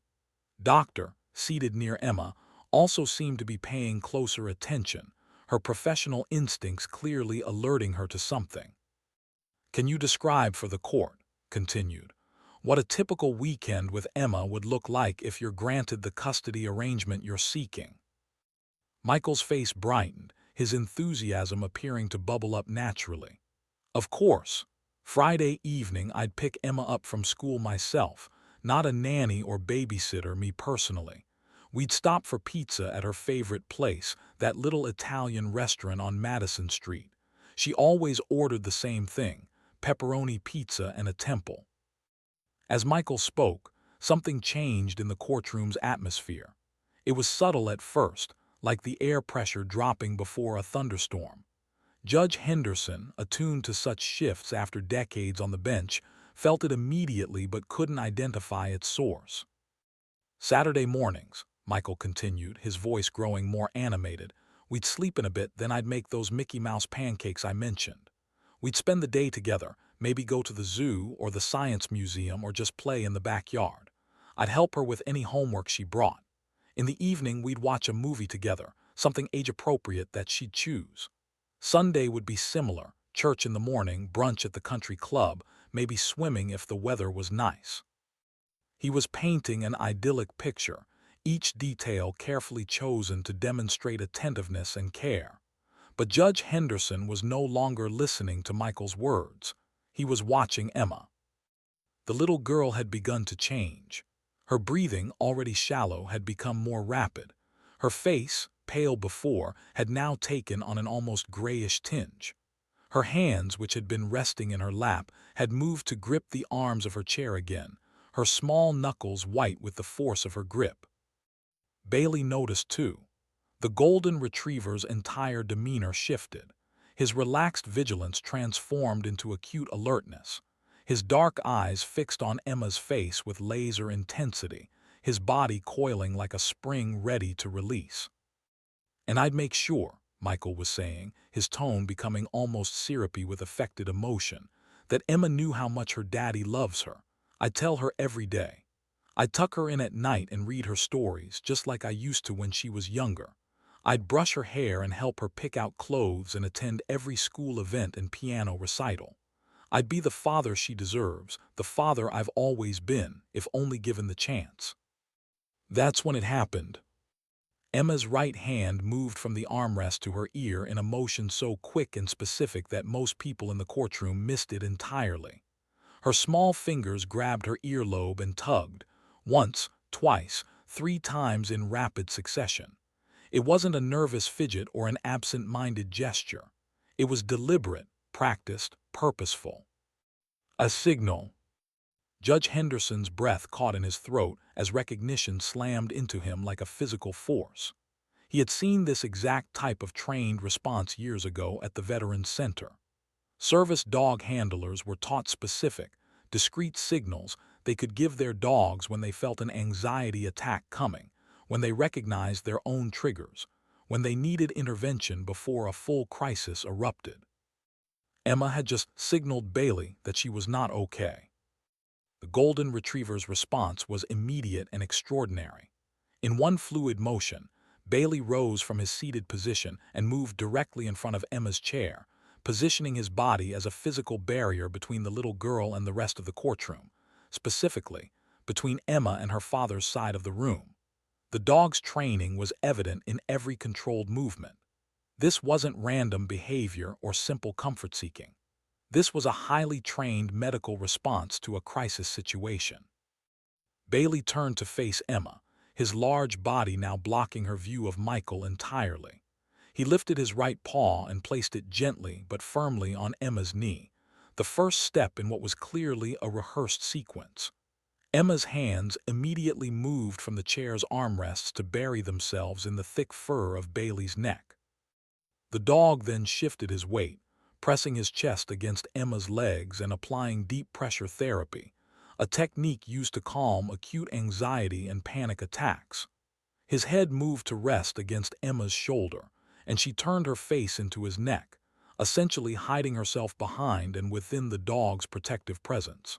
Doctor, seated near Emma, also seemed to be paying closer attention, her professional instincts clearly alerting her to something. "Can you describe for the court," continued, "what a typical weekend with Emma would look like if you're granted the custody arrangement you're seeking?" Michael's face brightened, his enthusiasm appearing to bubble up naturally. "Of course. Friday evening I'd pick Emma up from school myself, not a nanny or babysitter, me personally. We'd stop for pizza at her favorite place, that little Italian restaurant on Madison Street. She always ordered the same thing, pepperoni pizza and a temple." As Michael spoke, something changed in the courtroom's atmosphere. It was subtle at first, like the air pressure dropping before a thunderstorm. Judge Henderson, attuned to such shifts after decades on the bench, felt it immediately but couldn't identify its source. "Saturday mornings," Michael continued, his voice growing more animated, "we'd sleep in a bit, then I'd make those Mickey Mouse pancakes I mentioned. We'd spend the day together, maybe go to the zoo or the science museum or just play in the backyard. I'd help her with any homework she brought. In the evening we'd watch a movie together, something age-appropriate that she'd choose. Sunday would be similar, church in the morning, brunch at the country club, maybe swimming if the weather was nice." He was painting an idyllic picture, each detail carefully chosen to demonstrate attentiveness and care. But Judge Henderson was no longer listening to Michael's words. He was watching Emma. The little girl had begun to change. Her breathing, already shallow, had become more rapid. Her face, pale before, had now taken on an almost grayish tinge. Her hands, which had been resting in her lap, had moved to grip the arms of her chair again, her small knuckles white with the force of her grip. Bailey noticed too. The golden retriever's entire demeanor shifted. His relaxed vigilance transformed into acute alertness. His dark eyes fixed on Emma's face with laser intensity, his body coiling like a spring ready to release. "And I'd make sure," Michael was saying, his tone becoming almost syrupy with affected emotion, "that Emma knew how much her daddy loves her. I'd tell her every day. I'd tuck her in at night and read her stories, just like I used to when she was younger. I'd brush her hair and help her pick out clothes and attend every school event and piano recital. I'd be the father she deserves, the father I've always been, if only given the chance." That's when it happened. Emma's right hand moved from the armrest to her ear in a motion so quick and specific that most people in the courtroom missed it entirely. Her small fingers grabbed her earlobe and tugged, once, twice, 3 times in rapid succession. It wasn't a nervous fidget or an absent-minded gesture. It was deliberate, practiced, purposeful. A signal. Judge Henderson's breath caught in his throat as recognition slammed into him like a physical force. He had seen this exact type of trained response years ago at the Veterans Center. Service dog handlers were taught specific, discrete signals they could give their dogs when they felt an anxiety attack coming, when they recognized their own triggers, when they needed intervention before a full crisis erupted. Emma had just signaled Bailey that she was not okay. The golden retriever's response was immediate and extraordinary. In one fluid motion, Bailey rose from his seated position and moved directly in front of Emma's chair, positioning his body as a physical barrier between the little girl and the rest of the courtroom. Specifically, between Emma and her father's side of the room. The dog's training was evident in every controlled movement. This wasn't random behavior or simple comfort-seeking. This was a highly trained medical response to a crisis situation. Bailey turned to face Emma, his large body now blocking her view of Michael entirely. He lifted his right paw and placed it gently but firmly on Emma's knee, the first step in what was clearly a rehearsed sequence. Emma's hands immediately moved from the chair's armrests to bury themselves in the thick fur of Bailey's neck. The dog then shifted his weight, pressing his chest against Emma's legs and applying deep pressure therapy, a technique used to calm acute anxiety and panic attacks. His head moved to rest against Emma's shoulder, and she turned her face into his neck, essentially hiding herself behind and within the dog's protective presence.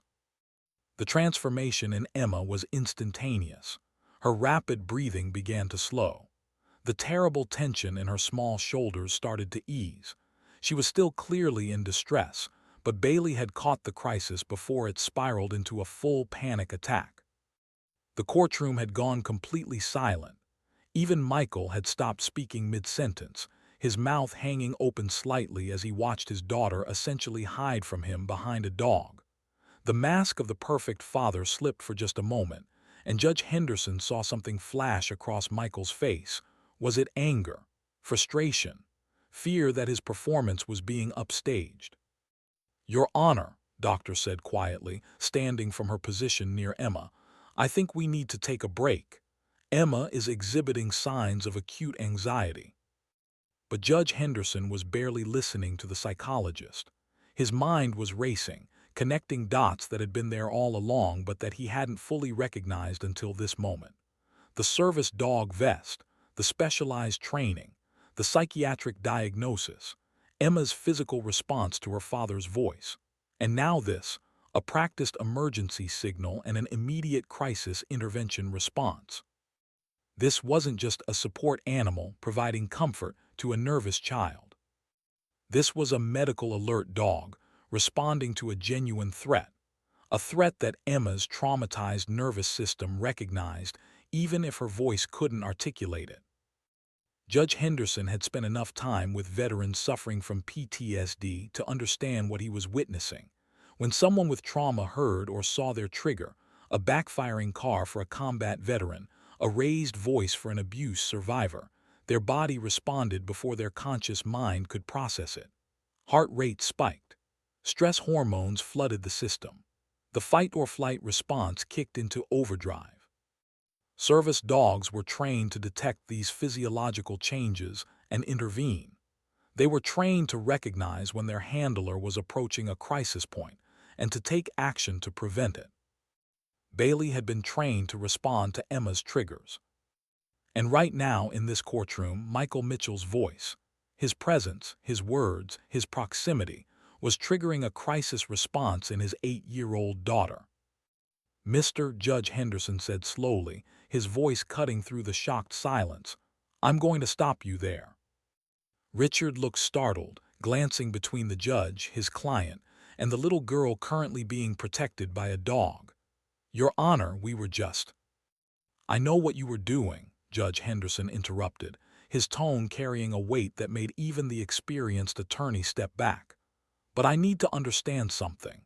The transformation in Emma was instantaneous. Her rapid breathing began to slow. The terrible tension in her small shoulders started to ease. She was still clearly in distress, but Bailey had caught the crisis before it spiraled into a full panic attack. The courtroom had gone completely silent. Even Michael had stopped speaking mid-sentence, his mouth hanging open slightly as he watched his daughter essentially hide from him behind a dog. The mask of the perfect father slipped for just a moment, and Judge Henderson saw something flash across Michael's face. Was it anger, frustration, fear that his performance was being upstaged? "Your Honor," Doctor said quietly, standing from her position near Emma, "I think we need to take a break. Emma is exhibiting signs of acute anxiety." But Judge Henderson was barely listening to the psychologist. His mind was racing, connecting dots that had been there all along but that he hadn't fully recognized until this moment. The service dog vest, the specialized training, the psychiatric diagnosis, Emma's physical response to her father's voice, and now this, a practiced emergency signal and an immediate crisis intervention response. This wasn't just a support animal providing comfort to a nervous child. This was a medical alert dog responding to a genuine threat, a threat that Emma's traumatized nervous system recognized even if her voice couldn't articulate it. Judge Henderson had spent enough time with veterans suffering from PTSD to understand what he was witnessing. When someone with trauma heard or saw their trigger, a backfiring car for a combat veteran, a raised voice for an abuse survivor, their body responded before their conscious mind could process it. Heart rate spiked. Stress hormones flooded the system. The fight-or-flight response kicked into overdrive. Service dogs were trained to detect these physiological changes and intervene. They were trained to recognize when their handler was approaching a crisis point and to take action to prevent it. Bailey had been trained to respond to Emma's triggers. And right now in this courtroom, Michael Mitchell's voice, his presence, his words, his proximity, was triggering a crisis response in his 8-year-old daughter. "Mr. Judge," Henderson said slowly, his voice cutting through the shocked silence, "I'm going to stop you there." Richard looked startled, glancing between the judge, his client, and the little girl currently being protected by a dog. "Your Honor, we were just—" "I know what you were doing," Judge Henderson interrupted, his tone carrying a weight that made even the experienced attorney step back. "But I need to understand something.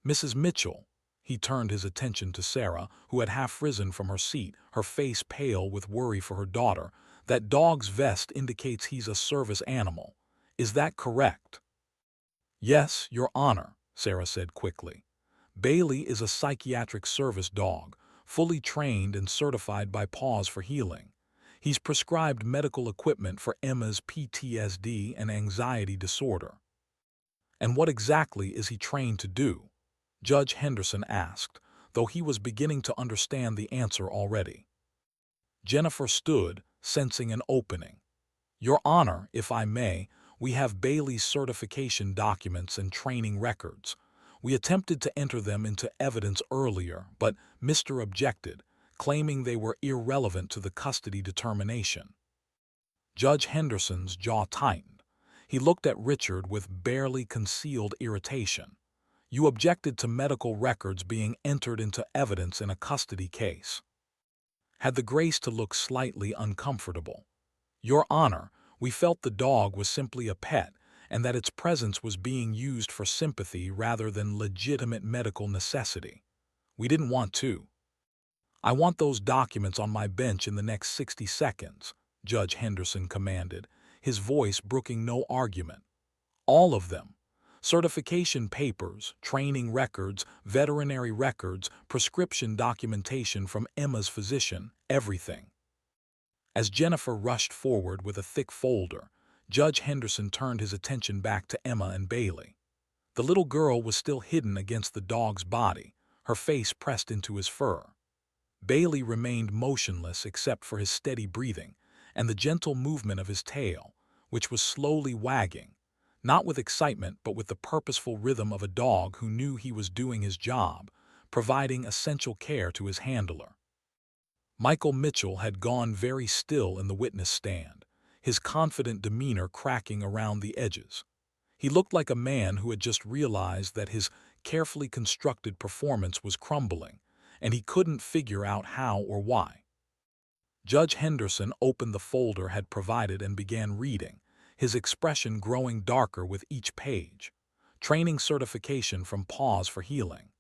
Mrs. Mitchell." He turned his attention to Sarah, who had half risen from her seat, her face pale with worry for her daughter. "That dog's vest indicates he's a service animal. Is that correct?" "Yes, Your Honor," Sarah said quickly. "Bailey is a psychiatric service dog, fully trained and certified by Paws for Healing. He's prescribed medical equipment for Emma's PTSD and anxiety disorder." "And what exactly is he trained to do?" Judge Henderson asked, though he was beginning to understand the answer already. Jennifer stood, sensing an opening. "Your Honor, if I may, we have Bailey's certification documents and training records. We attempted to enter them into evidence earlier, but Mr. objected, claiming they were irrelevant to the custody determination." Judge Henderson's jaw tightened. He looked at Richard with barely concealed irritation. You objected to medical records being entered into evidence in a custody case. Had the grace to look slightly uncomfortable. Your Honor, we felt the dog was simply a pet and that its presence was being used for sympathy rather than legitimate medical necessity. We didn't want to. I want those documents on my bench in the next 60 seconds, Judge Henderson commanded, his voice brooking no argument. All of them. Certification papers, training records, veterinary records, prescription documentation from Emma's physician, everything. As Jennifer rushed forward with a thick folder, Judge Henderson turned his attention back to Emma and Bailey. The little girl was still hidden against the dog's body, her face pressed into his fur. Bailey remained motionless except for his steady breathing and the gentle movement of his tail, which was slowly wagging, not with excitement but with the purposeful rhythm of a dog who knew he was doing his job, providing essential care to his handler. Michael Mitchell had gone very still in the witness stand, his confident demeanor cracking around the edges. He looked like a man who had just realized that his carefully constructed performance was crumbling, and he couldn't figure out how or why. Judge Henderson opened the folder had provided and began reading, his expression growing darker with each page. Training certification from Paws for Healing.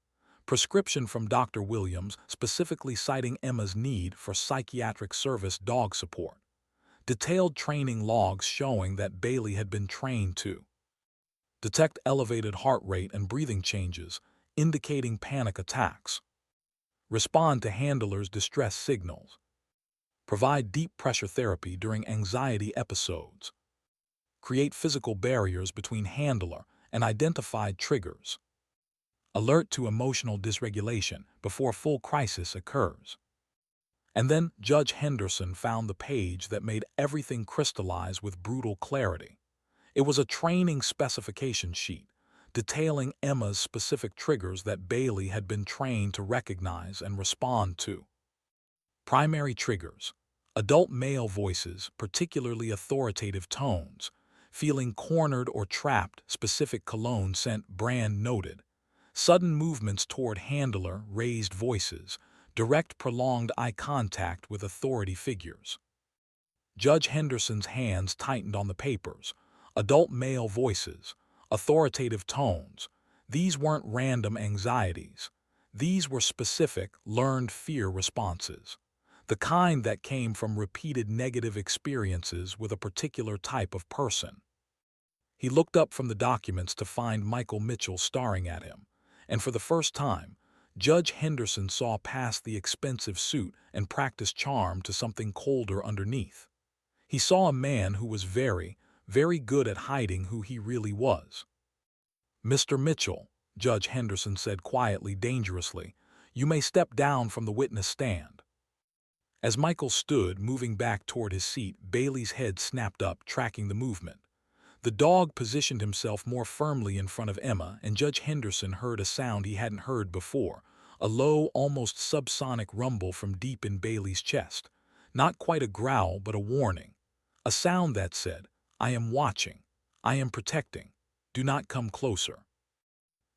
Prescription from Dr. Williams specifically citing Emma's need for psychiatric service dog support. Detailed training logs showing that Bailey had been trained to detect elevated heart rate and breathing changes, indicating panic attacks. Respond to handlers' distress signals. Provide deep pressure therapy during anxiety episodes. Create physical barriers between handler and identified triggers. Alert to emotional dysregulation before full crisis occurs. And then Judge Henderson found the page that made everything crystallize with brutal clarity. It was a training specification sheet, detailing Emma's specific triggers that Bailey had been trained to recognize and respond to. Primary triggers: adult male voices, particularly authoritative tones, feeling cornered or trapped, specific cologne scent brand noted, sudden movements toward handler, raised voices, direct prolonged eye contact with authority figures. Judge Henderson's hands tightened on the papers. Adult male voices, authoritative tones. These weren't random anxieties. These were specific, learned fear responses. The kind that came from repeated negative experiences with a particular type of person. He looked up from the documents to find Michael Mitchell staring at him, and for the first time, Judge Henderson saw past the expensive suit and practiced charm to something colder underneath. He saw a man who was very, very good at hiding who he really was. "Mr. Mitchell," Judge Henderson said quietly, dangerously, "you may step down from the witness stand." As Michael stood, moving back toward his seat, Bailey's head snapped up, tracking the movement. The dog positioned himself more firmly in front of Emma, and Judge Henderson heard a sound he hadn't heard before, a low, almost subsonic rumble from deep in Bailey's chest. Not quite a growl, but a warning. A sound that said, "I am watching. I am protecting. Do not come closer."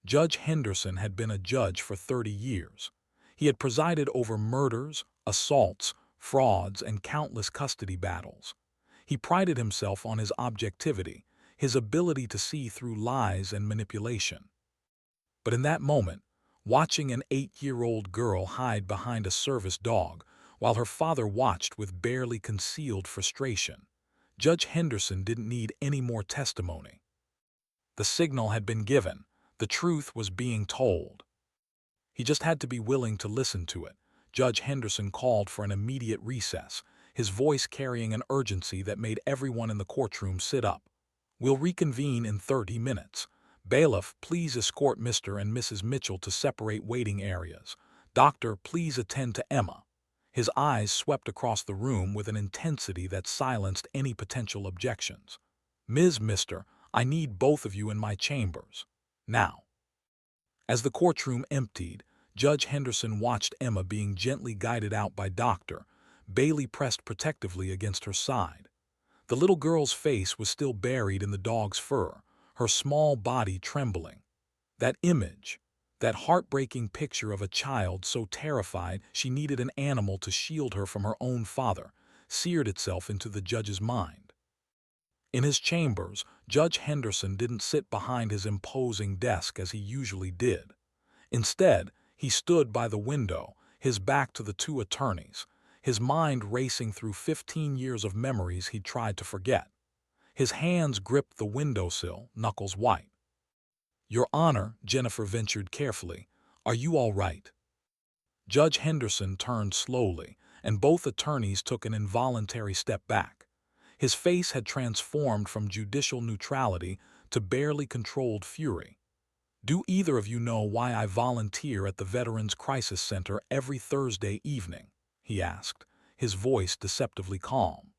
Judge Henderson had been a judge for 30 years. He had presided over murders, assaults, frauds, and countless custody battles. He prided himself on his objectivity, his ability to see through lies and manipulation. But in that moment, watching an 8-year-old girl hide behind a service dog while her father watched with barely concealed frustration, Judge Henderson didn't need any more testimony. The signal had been given. The truth was being told. He just had to be willing to listen to it. Judge Henderson called for an immediate recess, his voice carrying an urgency that made everyone in the courtroom sit up. "We'll reconvene in 30 minutes. Bailiff, please escort Mr. and Mrs. Mitchell to separate waiting areas. Doctor, please attend to Emma." His eyes swept across the room with an intensity that silenced any potential objections. Mr., I need both of you in my chambers. Now." As the courtroom emptied, Judge Henderson watched Emma being gently guided out by Doctor. Bailey pressed protectively against her side. The little girl's face was still buried in the dog's fur, her small body trembling. That image, that heartbreaking picture of a child so terrified she needed an animal to shield her from her own father, seared itself into the judge's mind. In his chambers, Judge Henderson didn't sit behind his imposing desk as he usually did. Instead, he stood by the window, his back to the two attorneys, his mind racing through 15 years of memories he'd tried to forget. His hands gripped the windowsill, knuckles white. "Your Honor," Jennifer ventured carefully, "are you all right?" Judge Henderson turned slowly, and both attorneys took an involuntary step back. His face had transformed from judicial neutrality to barely controlled fury. "Do either of you know why I volunteer at the Veterans Crisis Center every Thursday evening?" he asked, his voice deceptively calm.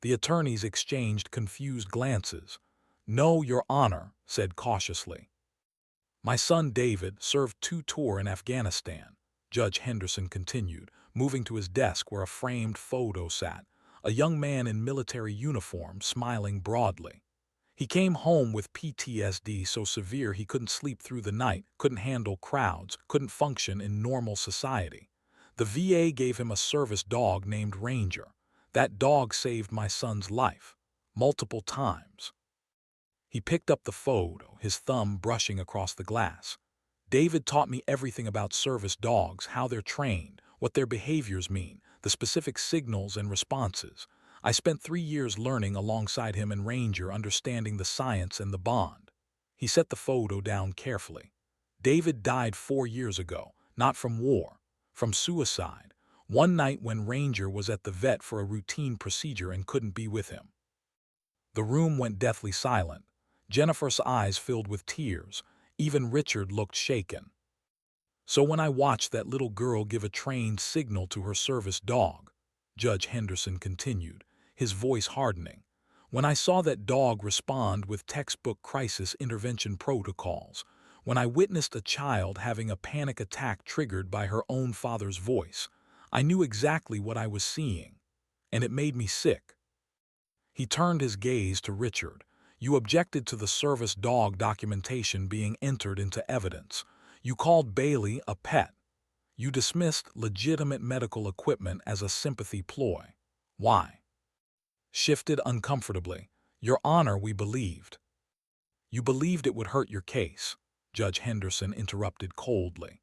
The attorneys exchanged confused glances. "No, Your Honor," said cautiously. "My son David served 2 tours in Afghanistan," Judge Henderson continued, moving to his desk where a framed photo sat, a young man in military uniform smiling broadly. "He came home with PTSD so severe he couldn't sleep through the night, couldn't handle crowds, couldn't function in normal society. The VA gave him a service dog named Ranger. That dog saved my son's life. Multiple times." He picked up the photo, his thumb brushing across the glass. "David taught me everything about service dogs, how they're trained, what their behaviors mean, the specific signals and responses. I spent 3 years learning alongside him and Ranger, understanding the science and the bond." He set the photo down carefully. "David died 4 years ago, not from war, from suicide. One night when Ranger was at the vet for a routine procedure and couldn't be with him." The room went deathly silent. Jennifer's eyes filled with tears. Even Richard looked shaken. "So when I watched that little girl give a trained signal to her service dog," Judge Henderson continued, his voice hardening, "when I saw that dog respond with textbook crisis intervention protocols, when I witnessed a child having a panic attack triggered by her own father's voice, I knew exactly what I was seeing, and it made me sick." He turned his gaze to Richard. "You objected to the service dog documentation being entered into evidence. You called Bailey a pet. You dismissed legitimate medical equipment as a sympathy ploy. Why?" Shifted uncomfortably. "Your Honor, we believed." "You believed it would hurt your case," Judge Henderson interrupted coldly.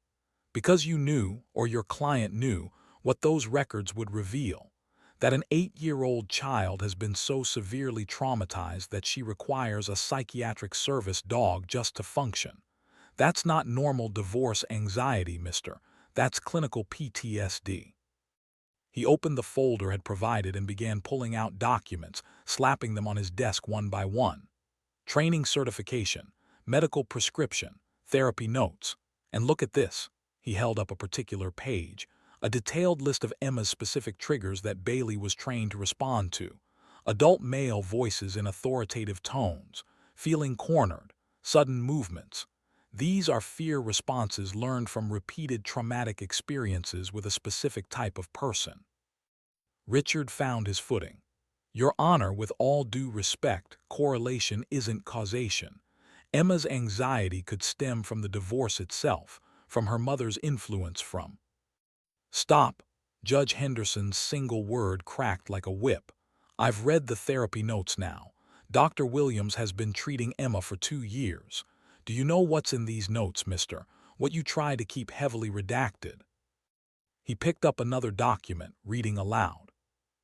"Because you knew, or your client knew, what those records would reveal. That an 8-year-old child has been so severely traumatized that she requires a psychiatric service dog just to function. That's not normal divorce anxiety, mister. That's clinical PTSD." He opened the folder had provided and began pulling out documents, slapping them on his desk one by one. "Training certification, medical prescription, therapy notes. And look at this." He held up a particular page. "A detailed list of Emma's specific triggers that Bailey was trained to respond to. Adult male voices in authoritative tones, feeling cornered, sudden movements. These are fear responses learned from repeated traumatic experiences with a specific type of person." Richard found his footing. "Your Honor, with all due respect, correlation isn't causation. Emma's anxiety could stem from the divorce itself, from her mother's influence, from—" "Stop." Judge Henderson's single word cracked like a whip. "I've read the therapy notes now. Dr. Williams has been treating Emma for 2 years. Do you know what's in these notes, mister? What you try to keep heavily redacted?" He picked up another document, reading aloud.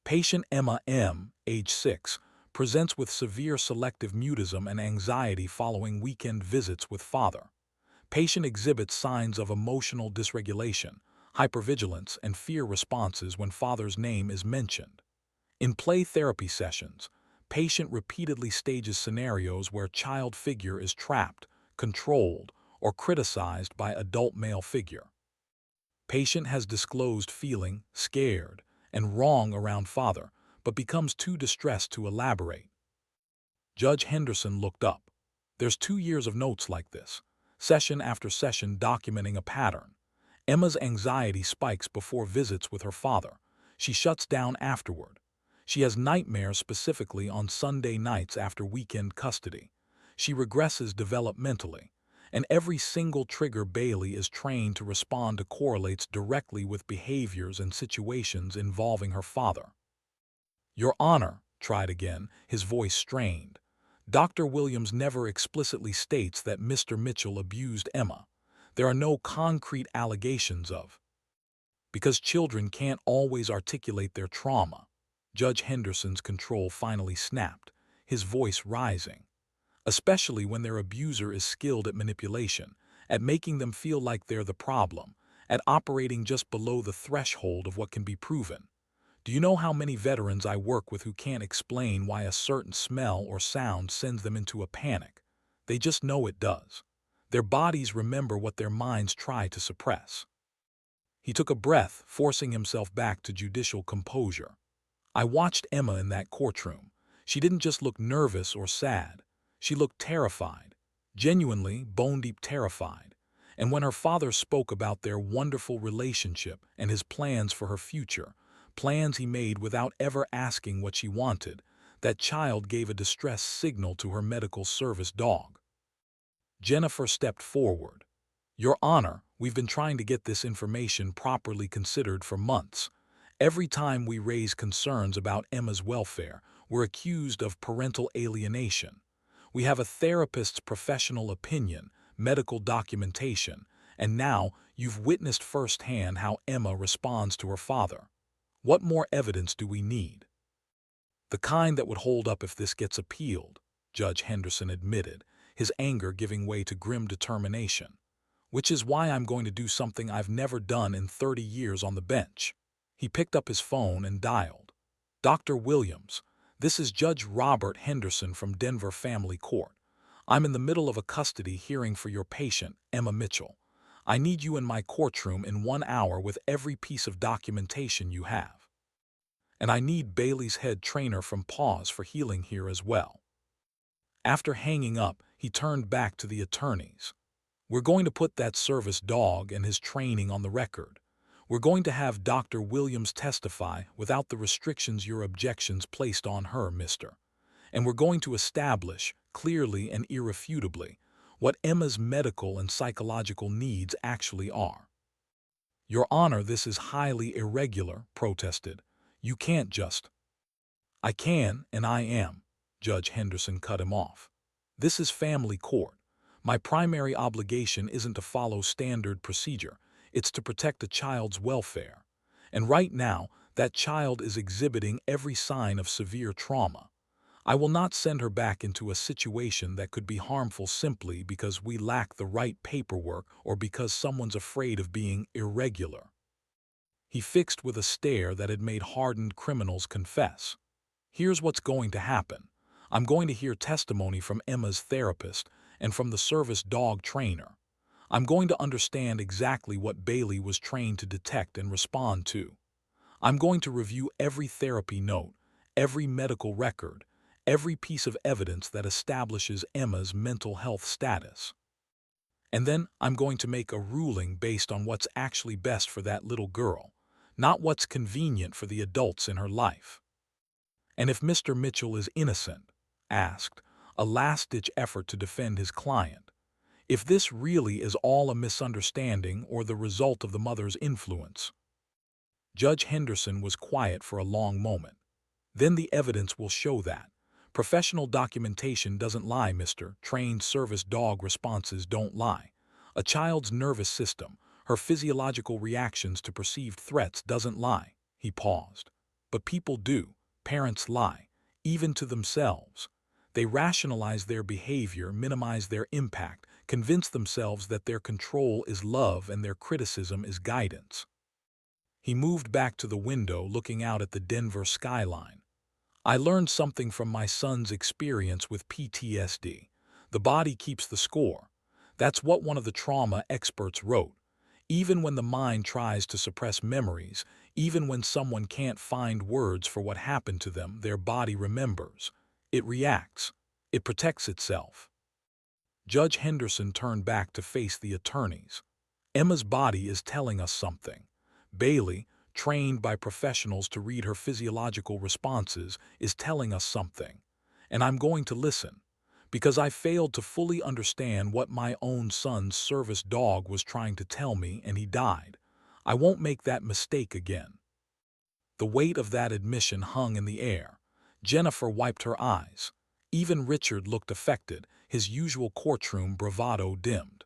"Patient Emma M., age 6, presents with severe selective mutism and anxiety following weekend visits with father. Patient exhibits signs of emotional dysregulation, hypervigilance, and fear responses when father's name is mentioned. In play therapy sessions, patient repeatedly stages scenarios where child figure is trapped, controlled, or criticized by adult male figure. Patient has disclosed feeling scared and wrong around father, but becomes too distressed to elaborate." Judge Henderson looked up. "There's 2 years of notes like this, session after session documenting a pattern. Emma's anxiety spikes before visits with her father. She shuts down afterward. She has nightmares specifically on Sunday nights after weekend custody. She regresses developmentally. and every single trigger Bailey is trained to respond to correlates directly with behaviors and situations involving her father. Your Honor, tried again, his voice strained. Dr. Williams never explicitly states that Mr. Mitchell abused Emma. There are no concrete allegations of. Because children can't always articulate their trauma. Judge Henderson's control finally snapped, his voice rising. Especially when their abuser is skilled at manipulation, at making them feel like they're the problem, at operating just below the threshold of what can be proven. Do you know how many veterans I work with who can't explain why a certain smell or sound sends them into a panic? They just know it does. Their bodies remember what their minds try to suppress. He took a breath, forcing himself back to judicial composure. I watched Emma in that courtroom. She didn't just look nervous or sad. She looked terrified, genuinely bone-deep terrified. And when her father spoke about their wonderful relationship and his plans for her future, plans he made without ever asking what she wanted, that child gave a distress signal to her medical service dog. Jennifer stepped forward. Your Honor, we've been trying to get this information properly considered for months. Every time we raise concerns about Emma's welfare, we're accused of parental alienation. We have a therapist's professional opinion, medical documentation, and now you've witnessed firsthand how Emma responds to her father. What more evidence do we need? The kind that would hold up if this gets appealed, Judge Henderson admitted, his anger giving way to grim determination. Which is why I'm going to do something I've never done in 30 years on the bench. He picked up his phone and dialed. Dr. Williams, this is Judge Robert Henderson from Denver Family Court. I'm in the middle of a custody hearing for your patient, Emma Mitchell. I need you in my courtroom in 1 hour with every piece of documentation you have. And I need Bailey's head trainer from Paws for Healing here as well. After hanging up, he turned back to the attorneys. We're going to put that service dog and his training on the record. We're going to have Dr. Williams testify without the restrictions your objections placed on her, mister. And we're going to establish, clearly and irrefutably, what Emma's medical and psychological needs actually are. Your Honor, this is highly irregular, protested. You can't just. I can, and I am. Judge Henderson cut him off. This is family court. My primary obligation isn't to follow standard procedure, it's to protect a child's welfare. And right now, that child is exhibiting every sign of severe trauma. I will not send her back into a situation that could be harmful simply because we lack the right paperwork or because someone's afraid of being irregular. He fixed with a stare that had made hardened criminals confess. Here's what's going to happen. I'm going to hear testimony from Emma's therapist and from the service dog trainer. I'm going to understand exactly what Bailey was trained to detect and respond to. I'm going to review every therapy note, every medical record, every piece of evidence that establishes Emma's mental health status. And then I'm going to make a ruling based on what's actually best for that little girl, not what's convenient for the adults in her life. And if Mr. Mitchell is innocent, asked, a last-ditch effort to defend his client, if this really is all a misunderstanding or the result of the mother's influence. Judge Henderson was quiet for a long moment. Then the evidence will show that. Professional documentation doesn't lie, mister. Trained service dog responses don't lie. A child's nervous system, her physiological reactions to perceived threats doesn't lie. He paused. But people do. Parents lie, even to themselves. They rationalize their behavior, minimize their impact, convince themselves that their control is love and their criticism is guidance. He moved back to the window, looking out at the Denver skyline. I learned something from my son's experience with PTSD. The body keeps the score. That's what one of the trauma experts wrote. Even when the mind tries to suppress memories, even when someone can't find words for what happened to them, their body remembers. It reacts. It protects itself. Judge Henderson turned back to face the attorneys. Emma's body is telling us something. Bailey, trained by professionals to read her physiological responses, is telling us something. And I'm going to listen. because I failed to fully understand what my own son's service dog was trying to tell me and he died. I won't make that mistake again." The weight of that admission hung in the air. Jennifer wiped her eyes. Even Richard looked affected, his usual courtroom bravado dimmed.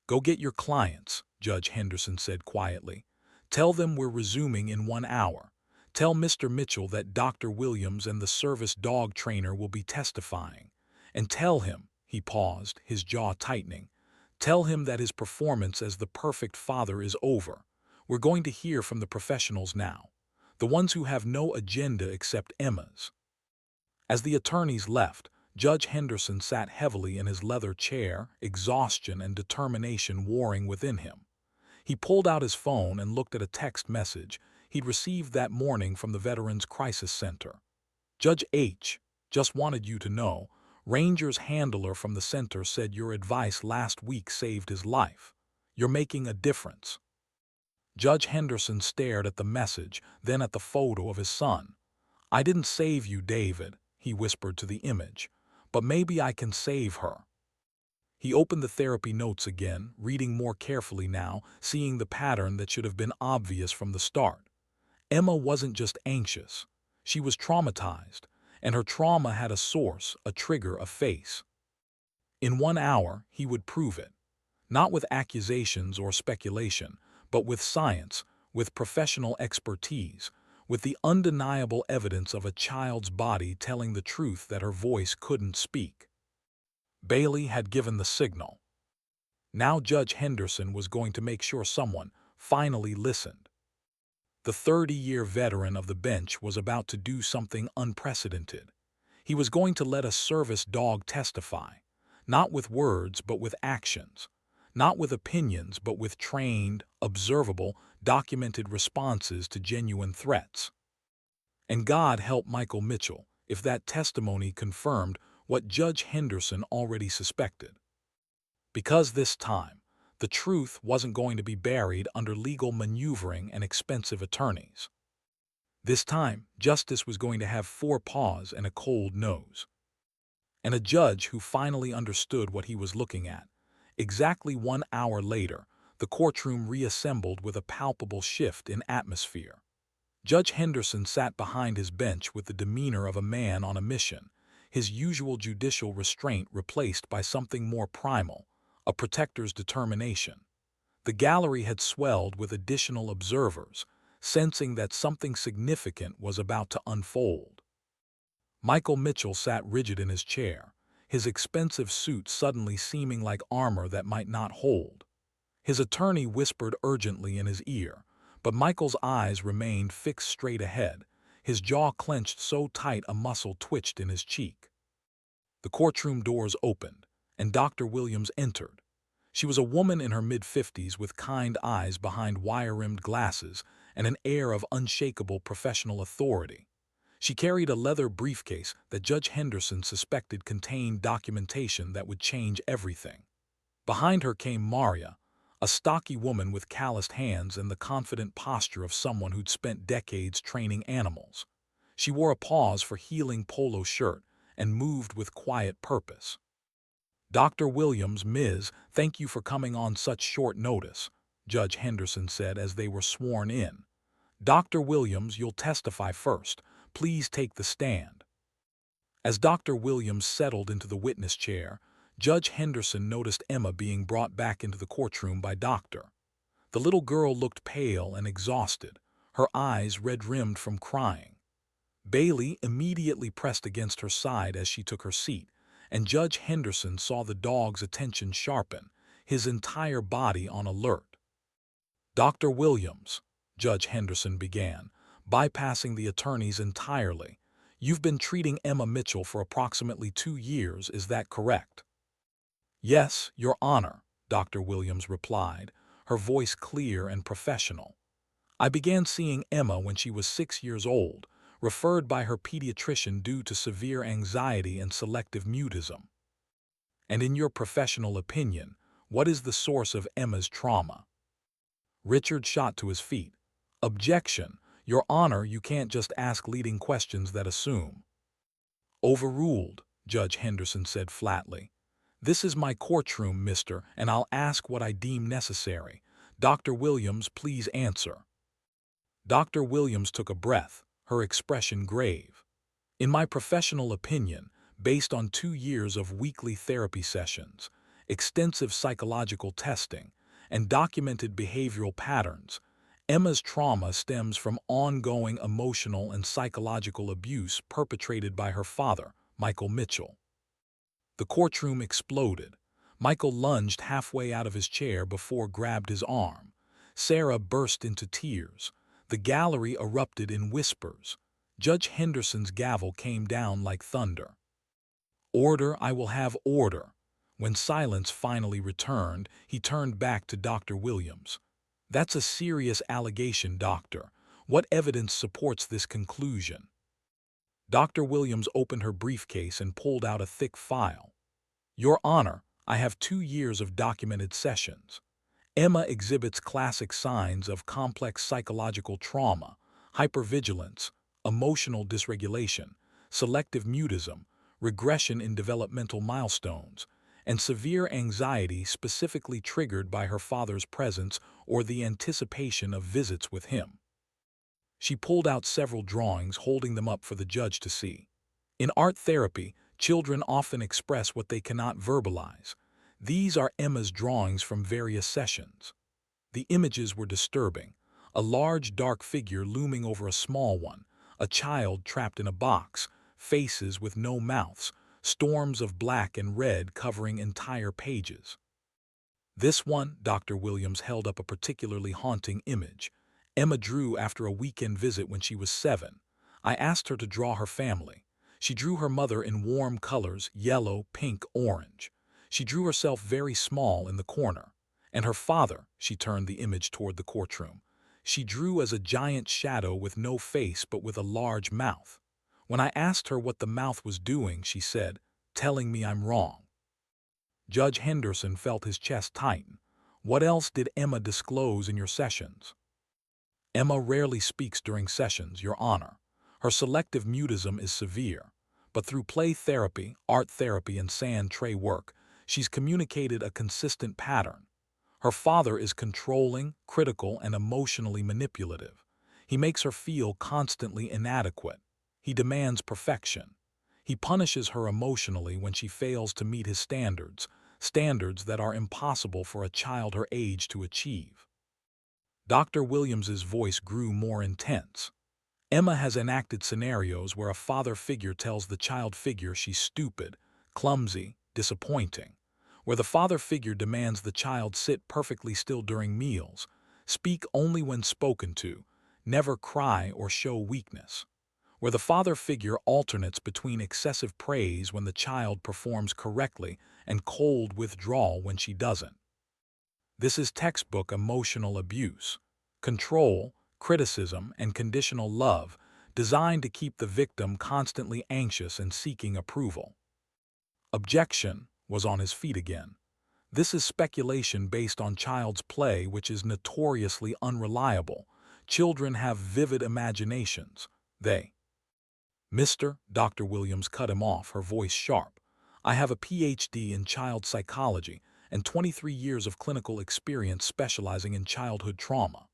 "Go get your clients," Judge Henderson said quietly. "Tell them we're resuming in 1 hour. Tell Mr. Mitchell that Dr. Williams and the service dog trainer will be testifying. And tell him," he paused, his jaw tightening, "tell him that his performance as the perfect father is over. We're going to hear from the professionals now, the ones who have no agenda except Emma's." As the attorneys left, Judge Henderson sat heavily in his leather chair, exhaustion and determination warring within him. He pulled out his phone and looked at a text message he'd received that morning from the Veterans Crisis Center. "Judge H. just wanted you to know, Ranger's handler from the center said your advice last week saved his life. You're making a difference." Judge Henderson stared at the message, then at the photo of his son. "I didn't save you, David," he whispered to the image, "but maybe I can save her." He opened the therapy notes again, reading more carefully now, seeing the pattern that should have been obvious from the start. Emma wasn't just anxious. She was traumatized, and her trauma had a source, a trigger, a face. In 1 hour, he would prove it. Not with accusations or speculation, but with science, with professional expertise, with the undeniable evidence of a child's body telling the truth that her voice couldn't speak. Bailey had given the signal. Now Judge Henderson was going to make sure someone finally listened. The 30-year veteran of the bench was about to do something unprecedented. He was going to let a service dog testify, not with words but with actions, not with opinions but with trained, observable, documented responses to genuine threats. And God help Michael Mitchell if that testimony confirmed what Judge Henderson already suspected. Because this time, the truth wasn't going to be buried under legal maneuvering and expensive attorneys. This time, justice was going to have 4 paws and a cold nose. And a judge who finally understood what he was looking at. Exactly 1 hour later, the courtroom reassembled with a palpable shift in atmosphere. Judge Henderson sat behind his bench with the demeanor of a man on a mission, his usual judicial restraint replaced by something more primal, a protector's determination. The gallery had swelled with additional observers, sensing that something significant was about to unfold. Michael Mitchell sat rigid in his chair, his expensive suit suddenly seeming like armor that might not hold. His attorney whispered urgently in his ear, but Michael's eyes remained fixed straight ahead, his jaw clenched so tight a muscle twitched in his cheek. The courtroom doors opened, and Dr. Williams entered. She was a woman in her mid-50s with kind eyes behind wire-rimmed glasses and an air of unshakable professional authority. She carried a leather briefcase that Judge Henderson suspected contained documentation that would change everything. Behind her came Maria, a stocky woman with calloused hands and the confident posture of someone who'd spent decades training animals. She wore a pause-for-healing polo shirt and moved with quiet purpose. "Dr. Williams, Ms., thank you for coming on such short notice," Judge Henderson said as they were sworn in. "Dr. Williams, you'll testify first. Please take the stand." As Dr. Williams settled into the witness chair, Judge Henderson noticed Emma being brought back into the courtroom by Dr. The little girl looked pale and exhausted, her eyes red-rimmed from crying. Bailey immediately pressed against her side as she took her seat, and Judge Henderson saw the dog's attention sharpen, his entire body on alert. "Dr. Williams," Judge Henderson began, bypassing the attorneys entirely, "you've been treating Emma Mitchell for approximately 2 years, is that correct?" "Yes, Your Honor," Dr. Williams replied, her voice clear and professional. "I began seeing Emma when she was 6 years old, referred by her pediatrician due to severe anxiety and selective mutism." "And in your professional opinion, what is the source of Emma's trauma?" Richard shot to his feet. "Objection! Your Honor, you can't just ask leading questions that assume." "Overruled," Judge Henderson said flatly. "This is my courtroom, mister, and I'll ask what I deem necessary. Dr. Williams, please answer." Dr. Williams took a breath, her expression grave. "In my professional opinion, based on 2 years of weekly therapy sessions, extensive psychological testing, and documented behavioral patterns, Emma's trauma stems from ongoing emotional and psychological abuse perpetrated by her father, Michael Mitchell." The courtroom exploded. Michael lunged halfway out of his chair before grabbed his arm. Sarah burst into tears. The gallery erupted in whispers. Judge Henderson's gavel came down like thunder. "Order, I will have order." When silence finally returned, he turned back to Dr. Williams. "That's a serious allegation, doctor. What evidence supports this conclusion?" Dr. Williams opened her briefcase and pulled out a thick file. "Your Honor, I have 2 years of documented sessions. Emma exhibits classic signs of complex psychological trauma, hypervigilance, emotional dysregulation, selective mutism, regression in developmental milestones, and severe anxiety specifically triggered by her father's presence or the anticipation of visits with him." She pulled out several drawings, holding them up for the judge to see. In art therapy, children often express what they cannot verbalize. These are Emma's drawings from various sessions. The images were disturbing. A large dark figure looming over a small one, a child trapped in a box, faces with no mouths, storms of black and red covering entire pages. This one, Dr. Williams held up a particularly haunting image. Emma drew after a weekend visit when she was 7. I asked her to draw her family. She drew her mother in warm colors, yellow, pink, orange. She drew herself very small in the corner. And her father, she turned the image toward the courtroom. She drew as a giant shadow with no face but with a large mouth. When I asked her what the mouth was doing, she said, "Telling me I'm wrong." Judge Henderson felt his chest tighten. "What else did Emma disclose in your sessions?" "Emma rarely speaks during sessions, Your Honor. Her selective mutism is severe. But through play therapy, art therapy, and sand tray work, she's communicated a consistent pattern. Her father is controlling, critical, and emotionally manipulative. He makes her feel constantly inadequate. He demands perfection. He punishes her emotionally when she fails to meet his standards, standards that are impossible for a child her age to achieve." Dr. Williams's voice grew more intense. "Emma has enacted scenarios where a father figure tells the child figure she's stupid, clumsy, disappointing, where the father figure demands the child sit perfectly still during meals, speak only when spoken to, never cry or show weakness, where the father figure alternates between excessive praise when the child performs correctly and cold withdrawal when she doesn't. This is textbook emotional abuse, control, criticism, and conditional love designed to keep the victim constantly anxious and seeking approval." Objection was on his feet again. "This is speculation based on child's play, which is notoriously unreliable. Children have vivid imaginations. They—" Dr. Williams cut him off, her voice sharp. "I have a PhD in child psychology and 23 years of clinical experience specializing in childhood trauma.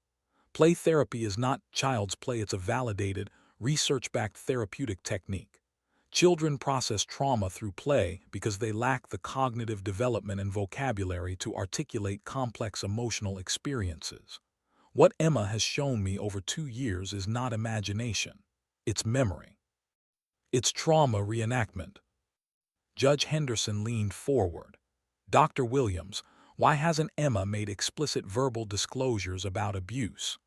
Play therapy is not child's play, it's a validated, research-backed therapeutic technique. Children process trauma through play because they lack the cognitive development and vocabulary to articulate complex emotional experiences. What Emma has shown me over 2 years is not imagination. It's memory. It's trauma reenactment." Judge Henderson leaned forward. "Dr. Williams, why hasn't Emma made explicit verbal disclosures about abuse?"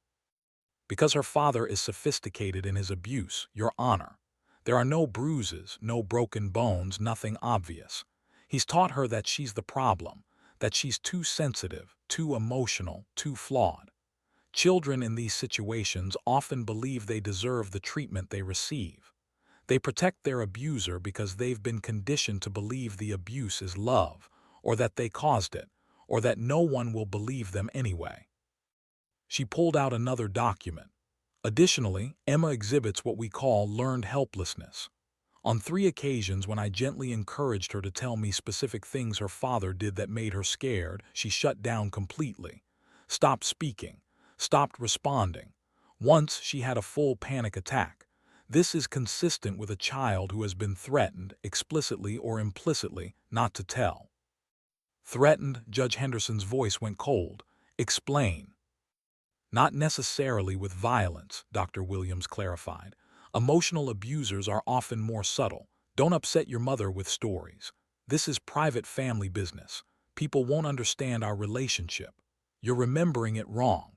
"Because her father is sophisticated in his abuse, Your Honor. There are no bruises, no broken bones, nothing obvious. He's taught her that she's the problem, that she's too sensitive, too emotional, too flawed. Children in these situations often believe they deserve the treatment they receive. They protect their abuser because they've been conditioned to believe the abuse is love, or that they caused it, or that no one will believe them anyway." She pulled out another document. "Additionally, Emma exhibits what we call learned helplessness. On 3 occasions when I gently encouraged her to tell me specific things her father did that made her scared, she shut down completely. Stopped speaking. Stopped responding. Once she had a full panic attack. This is consistent with a child who has been threatened, explicitly or implicitly, not to tell. Threatened, Judge Henderson's voice went cold. Explain. Not necessarily with violence, Dr. Williams clarified. Emotional abusers are often more subtle. Don't upset your mother with stories. This is private family business. People won't understand our relationship. You're remembering it wrong.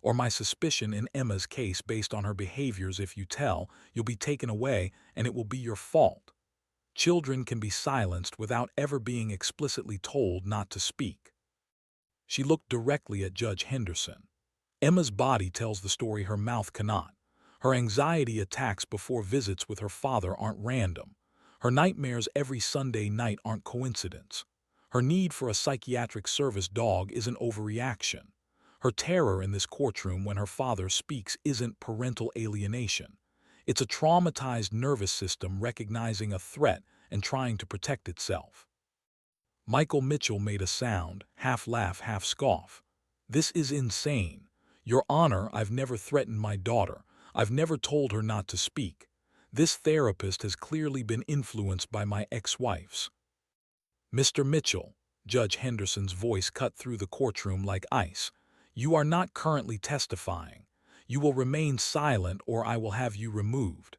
Or my suspicion in Emma's case based on her behaviors, if you tell, you'll be taken away and it will be your fault. Children can be silenced without ever being explicitly told not to speak. She looked directly at Judge Henderson. Emma's body tells the story her mouth cannot. Her anxiety attacks before visits with her father aren't random. Her nightmares every Sunday night aren't coincidence. Her need for a psychiatric service dog isn't overreaction. Her terror in this courtroom when her father speaks isn't parental alienation. It's a traumatized nervous system recognizing a threat and trying to protect itself. Michael Mitchell made a sound, half laugh, half scoff. This is insane. Your Honor, I've never threatened my daughter. I've never told her not to speak. This therapist has clearly been influenced by my ex-wife's. Mr. Mitchell, Judge Henderson's voice cut through the courtroom like ice. You are not currently testifying. You will remain silent or I will have you removed.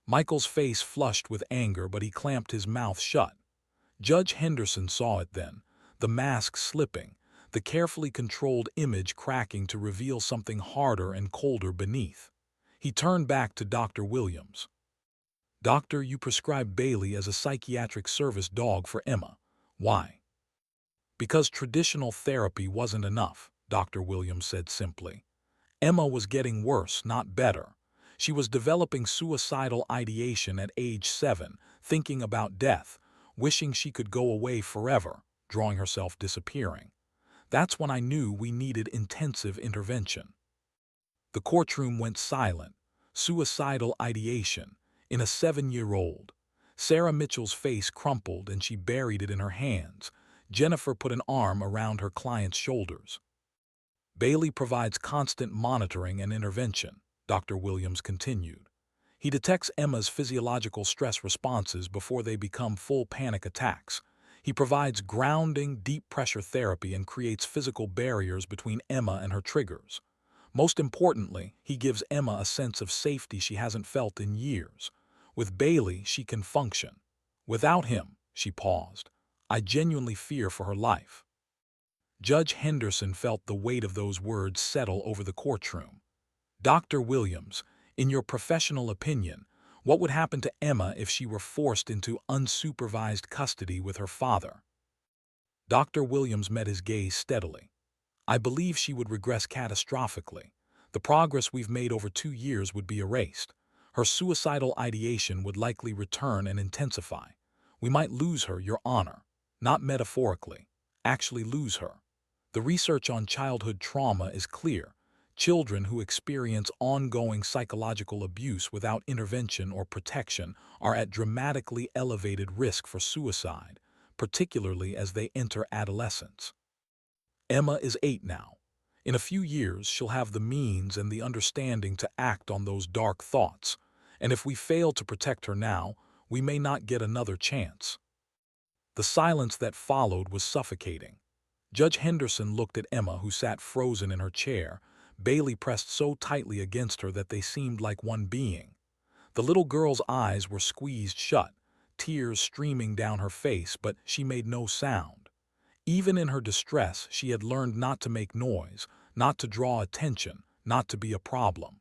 Michael's face flushed with anger, but he clamped his mouth shut. Judge Henderson saw it then, the mask slipping, the carefully controlled image cracking to reveal something harder and colder beneath. He turned back to Dr. Williams. Doctor, you prescribed Bailey as a psychiatric service dog for Emma. Why? Because traditional therapy wasn't enough, Dr. Williams said simply. Emma was getting worse, not better. She was developing suicidal ideation at age 7, thinking about death, wishing she could go away forever, drawing herself disappearing. That's when I knew we needed intensive intervention. The courtroom went silent. Suicidal ideation in a 7-year-old. Sarah Mitchell's face crumpled and she buried it in her hands. Jennifer put an arm around her client's shoulders. Bailey provides constant monitoring and intervention, Dr. Williams continued. He detects Emma's physiological stress responses before they become full panic attacks. He provides grounding, deep-pressure therapy and creates physical barriers between Emma and her triggers. Most importantly, he gives Emma a sense of safety she hasn't felt in years. With Bailey, she can function. Without him, she paused. I genuinely fear for her life. Judge Henderson felt the weight of those words settle over the courtroom. Dr. Williams, in your professional opinion, what would happen to Emma if she were forced into unsupervised custody with her father? Dr. Williams met his gaze steadily. I believe she would regress catastrophically. The progress we've made over 2 years would be erased. Her suicidal ideation would likely return and intensify. We might lose her, Your Honor. Not metaphorically. Actually lose her. The research on childhood trauma is clear. Children who experience ongoing psychological abuse without intervention or protection are at dramatically elevated risk for suicide, particularly as they enter adolescence. Emma is 8 now. In a few years, she'll have the means and the understanding to act on those dark thoughts, and if we fail to protect her now, we may not get another chance. The silence that followed was suffocating. Judge Henderson looked at Emma, who sat frozen in her chair, Bailey pressed so tightly against her that they seemed like one being. The little girl's eyes were squeezed shut, tears streaming down her face, but she made no sound. Even in her distress, she had learned not to make noise, not to draw attention, not to be a problem.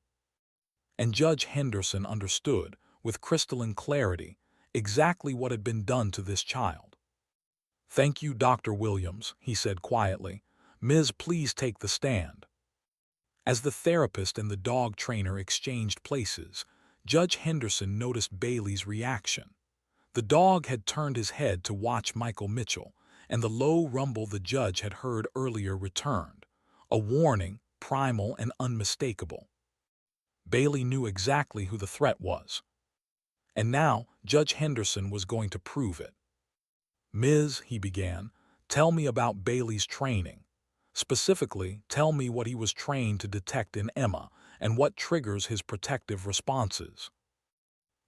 And Judge Henderson understood, with crystalline clarity, exactly what had been done to this child. Thank you, Dr. Williams, he said quietly. Ms., please take the stand. As the therapist and the dog trainer exchanged places, Judge Henderson noticed Bailey's reaction. The dog had turned his head to watch Michael Mitchell, and the low rumble the judge had heard earlier returned, a warning, primal and unmistakable. Bailey knew exactly who the threat was. And now Judge Henderson was going to prove it. "Ms.," he began, "tell me about Bailey's training. Specifically, tell me what he was trained to detect in Emma and what triggers his protective responses."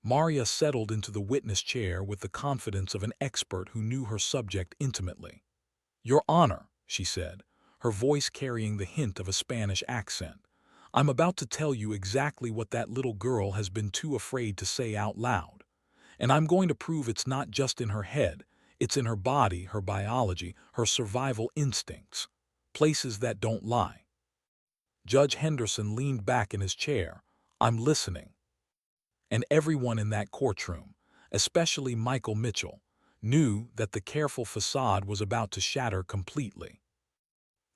Maria settled into the witness chair with the confidence of an expert who knew her subject intimately. "Your Honor," she said, her voice carrying the hint of a Spanish accent, "I'm about to tell you exactly what that little girl has been too afraid to say out loud. And I'm going to prove it's not just in her head, it's in her body, her biology, her survival instincts. Places that don't lie." Judge Henderson leaned back in his chair. "I'm listening." And everyone in that courtroom, especially Michael Mitchell, knew that the careful facade was about to shatter completely.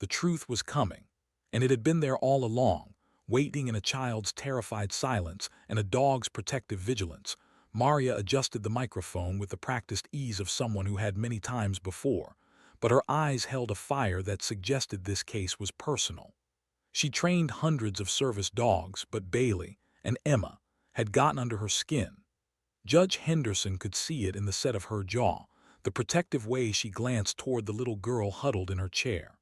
The truth was coming, and it had been there all along, waiting in a child's terrified silence and a dog's protective vigilance. Maria adjusted the microphone with the practiced ease of someone who had many times before, but her eyes held a fire that suggested this case was personal. She trained hundreds of service dogs, but Bailey and Emma had gotten under her skin. Judge Henderson could see it in the set of her jaw, the protective way she glanced toward the little girl huddled in her chair.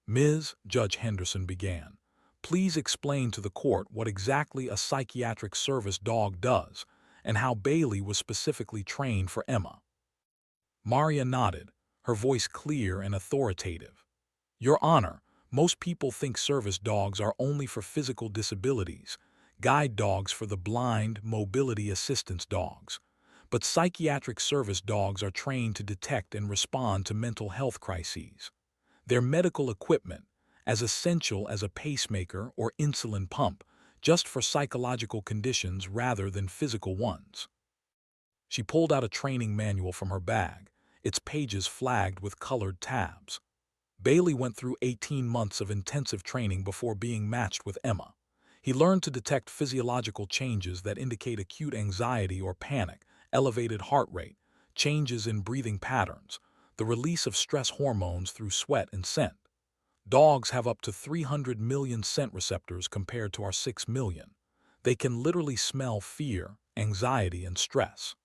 "Ms., Judge Henderson began, please explain to the court what exactly a psychiatric service dog does and how Bailey was specifically trained for Emma." Maria nodded, her voice clear and authoritative. "Your Honor, most people think service dogs are only for physical disabilities, guide dogs for the blind, mobility assistance dogs. But psychiatric service dogs are trained to detect and respond to mental health crises. They're medical equipment, as essential as a pacemaker or insulin pump, just for psychological conditions rather than physical ones." She pulled out a training manual from her bag, its pages flagged with colored tabs. "Bailey went through 18 months of intensive training before being matched with Emma. He learned to detect physiological changes that indicate acute anxiety or panic, elevated heart rate, changes in breathing patterns, the release of stress hormones through sweat and scent. Dogs have up to 300 million scent receptors compared to our 6 million. They can literally smell fear, anxiety, and stress."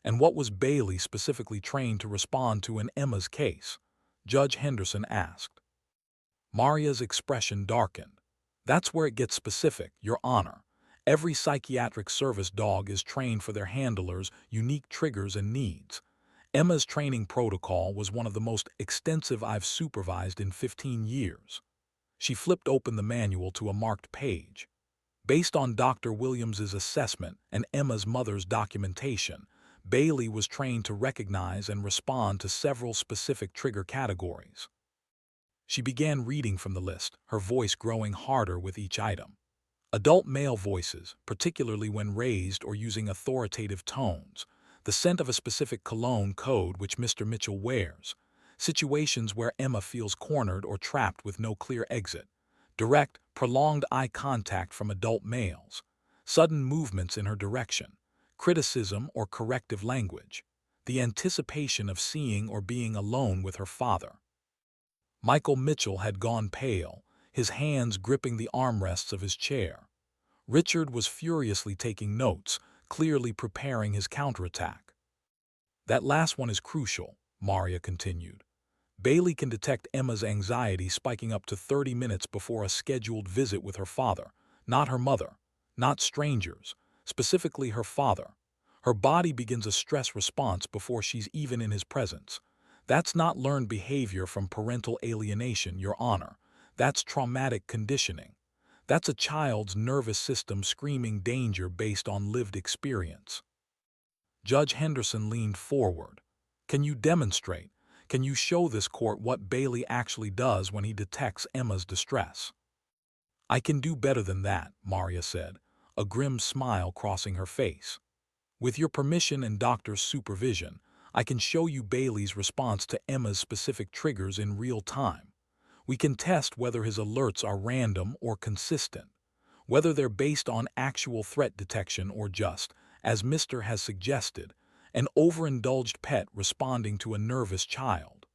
"And what was Bailey specifically trained to respond to in Emma's case?" Judge Henderson asked. Maria's expression darkened. "That's where it gets specific, Your Honor. Every psychiatric service dog is trained for their handler's unique triggers and needs. Emma's training protocol was one of the most extensive I've supervised in 15 years." She flipped open the manual to a marked page. "Based on Dr. Williams's assessment and Emma's mother's documentation, Bailey was trained to recognize and respond to several specific trigger categories." She began reading from the list, her voice growing harder with each item. "Adult male voices, particularly when raised or using authoritative tones. The scent of a specific cologne code which Mr. Mitchell wears. Situations where Emma feels cornered or trapped with no clear exit. Direct, prolonged eye contact from adult males. Sudden movements in her direction. Criticism or corrective language. The anticipation of seeing or being alone with her father." Michael Mitchell had gone pale, his hands gripping the armrests of his chair. Richard was furiously taking notes, clearly preparing his counterattack. "That last one is crucial," Maria continued. "Bailey can detect Emma's anxiety spiking up to 30 minutes before a scheduled visit with her father, not her mother, not strangers, specifically her father. Her body begins a stress response before she's even in his presence. That's not learned behavior from parental alienation, Your Honor. That's traumatic conditioning. That's a child's nervous system screaming danger based on lived experience." Judge Henderson leaned forward. "Can you demonstrate? Can you show this court what Bailey actually does when he detects Emma's distress?" "I can do better than that," Maria said, a grim smile crossing her face. "With your permission and doctor's supervision, I can show you Bailey's response to Emma's specific triggers in real time. We can test whether his alerts are random or consistent, whether they're based on actual threat detection or just, as Mr. has suggested, an overindulged pet responding to a nervous child."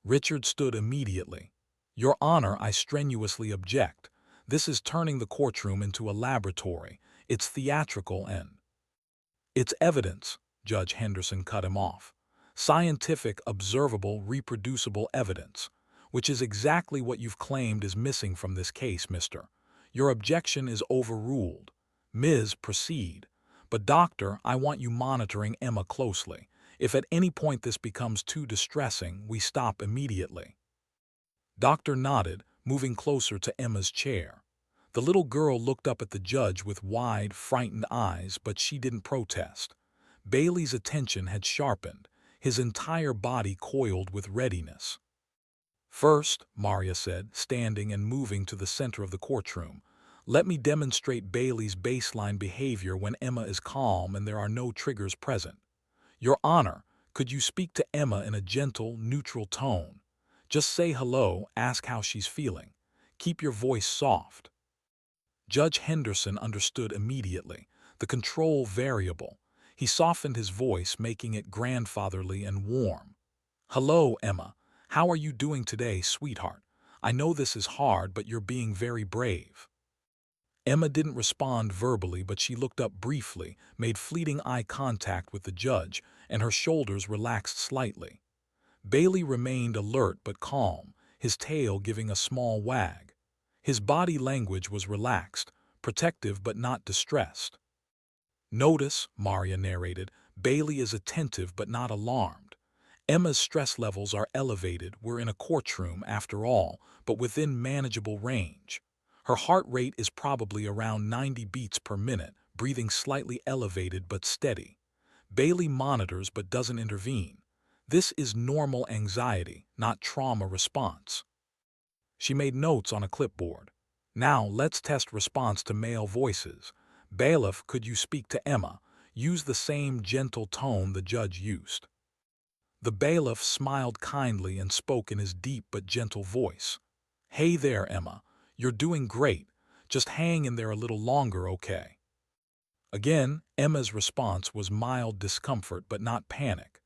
Richard stood immediately. "Your Honor, I strenuously object. This is turning the courtroom into a laboratory. It's theatrical and—" It's evidence, Judge Henderson cut him off. Scientific, observable, reproducible evidence, which is exactly what you've claimed is missing from this case, mister. Your objection is overruled. Ms., proceed. But doctor, I want you monitoring Emma closely. If at any point this becomes too distressing, we stop immediately. Doctor nodded, moving closer to Emma's chair. The little girl looked up at the judge with wide, frightened eyes, but she didn't protest. Bailey's attention had sharpened, his entire body coiled with readiness. First, Maria said, standing and moving to the center of the courtroom, let me demonstrate Bailey's baseline behavior when Emma is calm and there are no triggers present. Your Honor, could you speak to Emma in a gentle, neutral tone? Just say hello, ask how she's feeling. Keep your voice soft. Judge Henderson understood immediately, the control variable. He softened his voice, making it grandfatherly and warm. Hello, Emma. How are you doing today, sweetheart? I know this is hard, but you're being very brave. Emma didn't respond verbally, but she looked up briefly, made fleeting eye contact with the judge, and her shoulders relaxed slightly. Bailey remained alert but calm, his tail giving a small wag. His body language was relaxed, protective but not distressed. Notice, Maria narrated, Bailey is attentive but not alarmed. Emma's stress levels are elevated. We're in a courtroom, after all, but within manageable range. Her heart rate is probably around 90 beats per minute, breathing slightly elevated but steady. Bailey monitors but doesn't intervene. This is normal anxiety, not trauma response. She made notes on a clipboard. Now let's test response to male voices. Bailiff, could you speak to Emma? Use the same gentle tone the judge used. The bailiff smiled kindly and spoke in his deep but gentle voice. Hey there, Emma. You're doing great. Just hang in there a little longer, okay? Again, Emma's response was mild discomfort but not panic.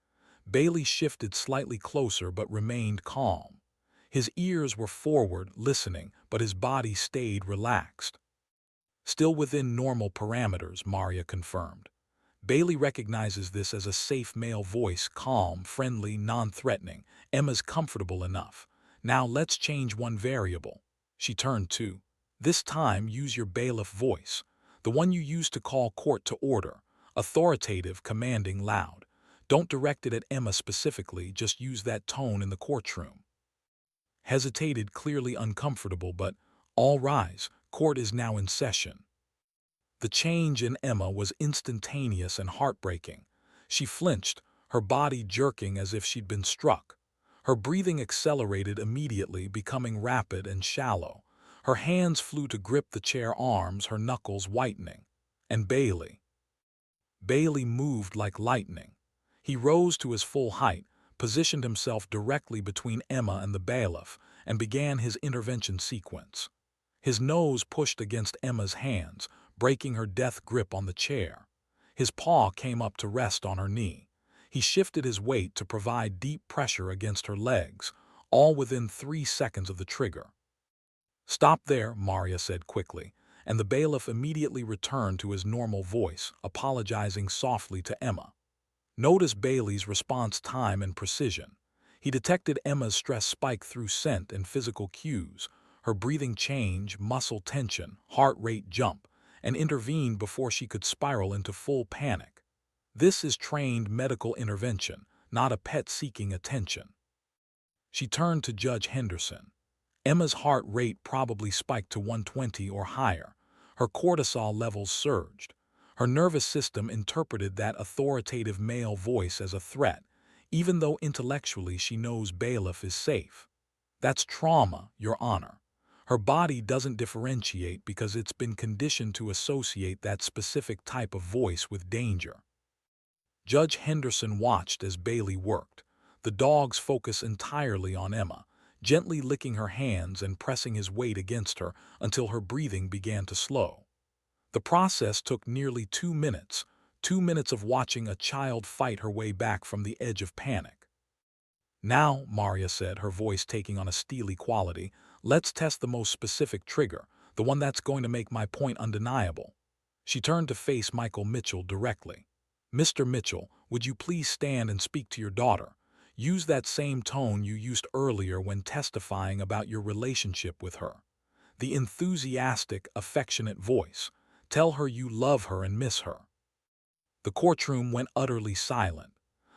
Bailey shifted slightly closer but remained calm. His ears were forward, listening, but his body stayed relaxed. Still within normal parameters, Maria confirmed. Bailey recognizes this as a safe male voice, calm, friendly, non-threatening. Emma's comfortable enough. Now let's change one variable. She turned to. This time use your bailiff voice, the one you used to call court to order, authoritative, commanding, loud. Don't direct it at Emma specifically, just use that tone in the courtroom. Hesitated, clearly uncomfortable, but all rise, court is now in session. The change in Emma was instantaneous and heartbreaking. She flinched, her body jerking as if she'd been struck. Her breathing accelerated immediately, becoming rapid and shallow. Her hands flew to grip the chair arms, her knuckles whitening. And Bailey moved like lightning. He rose to his full height, positioned himself directly between Emma and the bailiff, and began his intervention sequence. His nose pushed against Emma's hands, breaking her death grip on the chair. His paw came up to rest on her knee. He shifted his weight to provide deep pressure against her legs, all within 3 seconds of the trigger. Stop there, Maria said quickly, and the bailiff immediately returned to his normal voice, apologizing softly to Emma. Notice Bailey's response time and precision. He detected Emma's stress spike through scent and physical cues, her breathing change, muscle tension, heart rate jump, and intervened before she could spiral into full panic. This is trained medical intervention, not a pet seeking attention. She turned to Judge Henderson. Emma's heart rate probably spiked to 120 or higher. Her cortisol levels surged. Her nervous system interpreted that authoritative male voice as a threat, even though intellectually she knows bailiff is safe. That's trauma, Your Honor. Her body doesn't differentiate because it's been conditioned to associate that specific type of voice with danger. Judge Henderson watched as Bailey worked, the dog's focus entirely on Emma, gently licking her hands and pressing his weight against her until her breathing began to slow. The process took nearly 2 minutes, 2 minutes of watching a child fight her way back from the edge of panic. Now, Maria said, her voice taking on a steely quality, let's test the most specific trigger, the one that's going to make my point undeniable. She turned to face Michael Mitchell directly. Mr. Mitchell, would you please stand and speak to your daughter? Use that same tone you used earlier when testifying about your relationship with her. The enthusiastic, affectionate voice. Tell her you love her and miss her. The courtroom went utterly silent.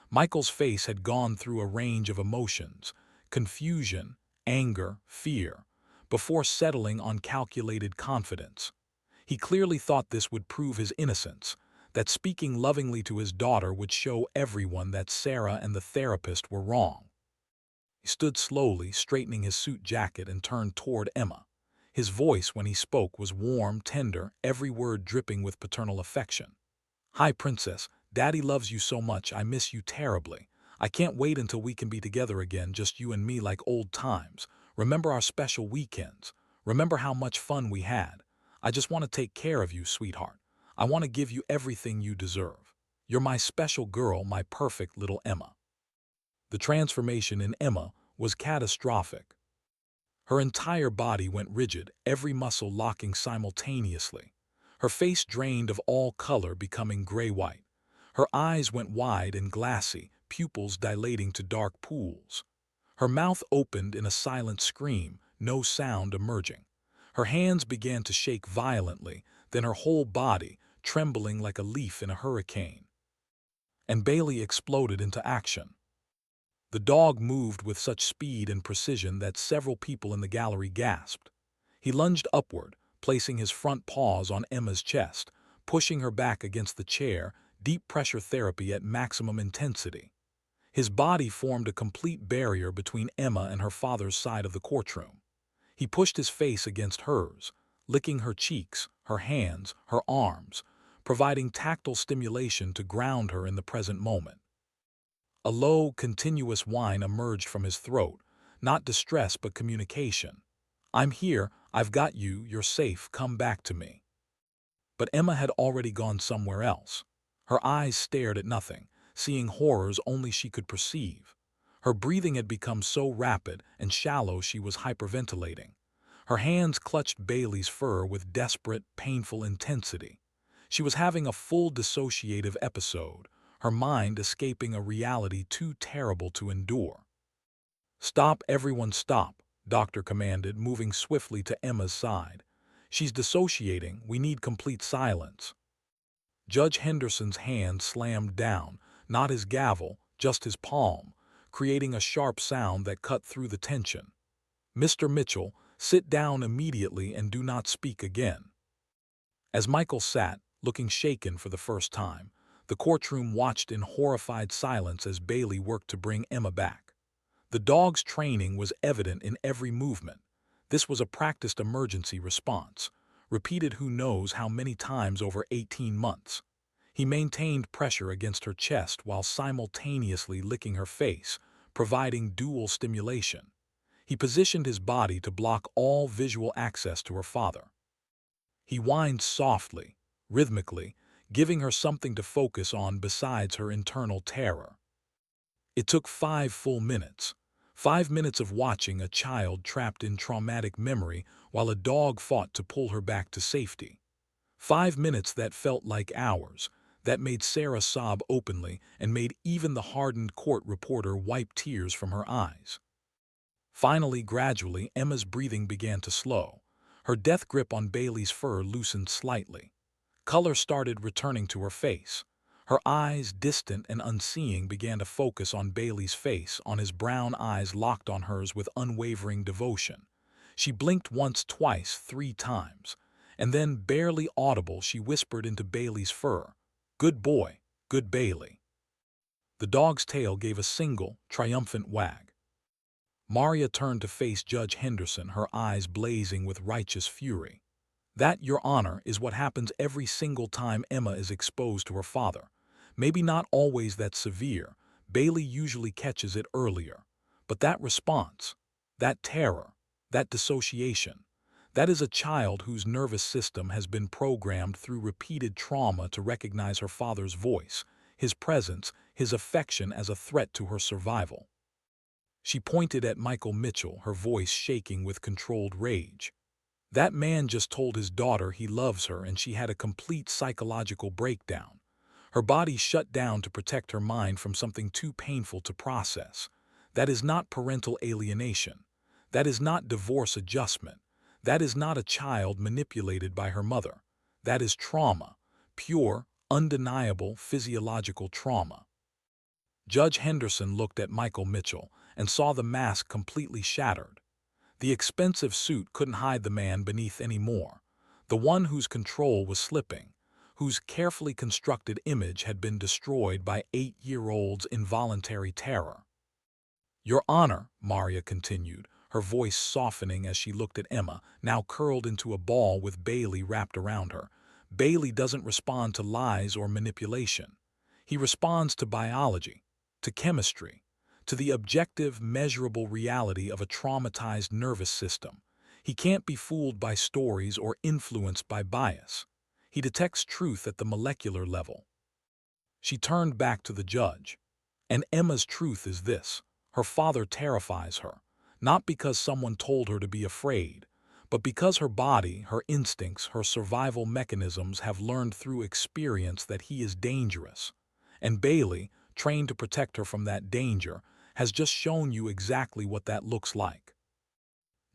Michael's face had gone through a range of emotions, confusion, anger, fear, before settling on calculated confidence. He clearly thought this would prove his innocence, that speaking lovingly to his daughter would show everyone that Sarah and the therapist were wrong. He stood slowly, straightening his suit jacket, and turned toward Emma. His voice, when he spoke, was warm, tender, every word dripping with paternal affection. "Hi, Princess. Daddy loves you so much. I miss you terribly. I can't wait until we can be together again, just you and me like old times. Remember our special weekends. Remember how much fun we had. I just want to take care of you, sweetheart. I want to give you everything you deserve. You're my special girl, my perfect little Emma." The transformation in Emma was catastrophic. Her entire body went rigid, every muscle locking simultaneously. Her face drained of all color, becoming gray-white. Her eyes went wide and glassy, pupils dilating to dark pools. Her mouth opened in a silent scream, no sound emerging. Her hands began to shake violently, then her whole body, trembling like a leaf in a hurricane. And Bailey exploded into action. The dog moved with such speed and precision that several people in the gallery gasped. He lunged upward, placing his front paws on Emma's chest, pushing her back against the chair, deep pressure therapy at maximum intensity. His body formed a complete barrier between Emma and her father's side of the courtroom. He pushed his face against hers, licking her cheeks, her hands, her arms, providing tactile stimulation to ground her in the present moment. A low, continuous whine emerged from his throat, not distress but communication. "I'm here, I've got you, you're safe, come back to me." But Emma had already gone somewhere else. Her eyes stared at nothing, seeing horrors only she could perceive. Her breathing had become so rapid and shallow she was hyperventilating. Her hands clutched Bailey's fur with desperate, painful intensity. She was having a full dissociative episode, her mind escaping a reality too terrible to endure. "Stop, everyone, stop," Doctor commanded, moving swiftly to Emma's side. "She's dissociating, we need complete silence." Judge Henderson's hand slammed down, not his gavel, just his palm, creating a sharp sound that cut through the tension. "Mr. Mitchell, sit down immediately and do not speak again." As Michael sat, looking shaken for the first time, the courtroom watched in horrified silence as Bailey worked to bring Emma back. The dog's training was evident in every movement. This was a practiced emergency response, repeated who knows how many times over 18 months. He maintained pressure against her chest while simultaneously licking her face, providing dual stimulation. He positioned his body to block all visual access to her father. He whined softly, rhythmically, giving her something to focus on besides her internal terror. It took 5 full minutes. 5 minutes of watching a child trapped in traumatic memory while a dog fought to pull her back to safety. 5 minutes that felt like hours, that made Sarah sob openly and made even the hardened court reporter wipe tears from her eyes. Finally, gradually, Emma's breathing began to slow. Her death grip on Bailey's fur loosened slightly. Color started returning to her face. Her eyes, distant and unseeing, began to focus on Bailey's face, on his brown eyes locked on hers with unwavering devotion. She blinked once, twice, 3 times. And then, barely audible, she whispered into Bailey's fur, "Good boy, good Bailey." The dog's tail gave a single, triumphant wag. Maria turned to face Judge Henderson, her eyes blazing with righteous fury. "That, Your Honor, is what happens every single time Emma is exposed to her father. Maybe not always that severe. Bailey usually catches it earlier. But that response, that terror, that dissociation, that is a child whose nervous system has been programmed through repeated trauma to recognize her father's voice, his presence, his affection as a threat to her survival." She pointed at Michael Mitchell, her voice shaking with controlled rage. "That man just told his daughter he loves her and she had a complete psychological breakdown. Her body shut down to protect her mind from something too painful to process. That is not parental alienation. That is not divorce adjustment. That is not a child manipulated by her mother. That is trauma, pure, undeniable physiological trauma. Judge Henderson looked at Michael Mitchell and saw the mask completely shattered. The expensive suit couldn't hide the man beneath anymore, the one whose control was slipping, whose carefully constructed image had been destroyed by 8-year-old's involuntary terror. "Your Honor," Maria continued, her voice softening as she looked at Emma, now curled into a ball with Bailey wrapped around her, "Bailey doesn't respond to lies or manipulation. He responds to biology, to chemistry, to the objective, measurable reality of a traumatized nervous system. He can't be fooled by stories or influenced by bias. He detects truth at the molecular level." She turned back to the judge. "And Emma's truth is this: her father terrifies her, not because someone told her to be afraid, but because her body, her instincts, her survival mechanisms have learned through experience that he is dangerous. And Bailey, trained to protect her from that danger, has just shown you exactly what that looks like."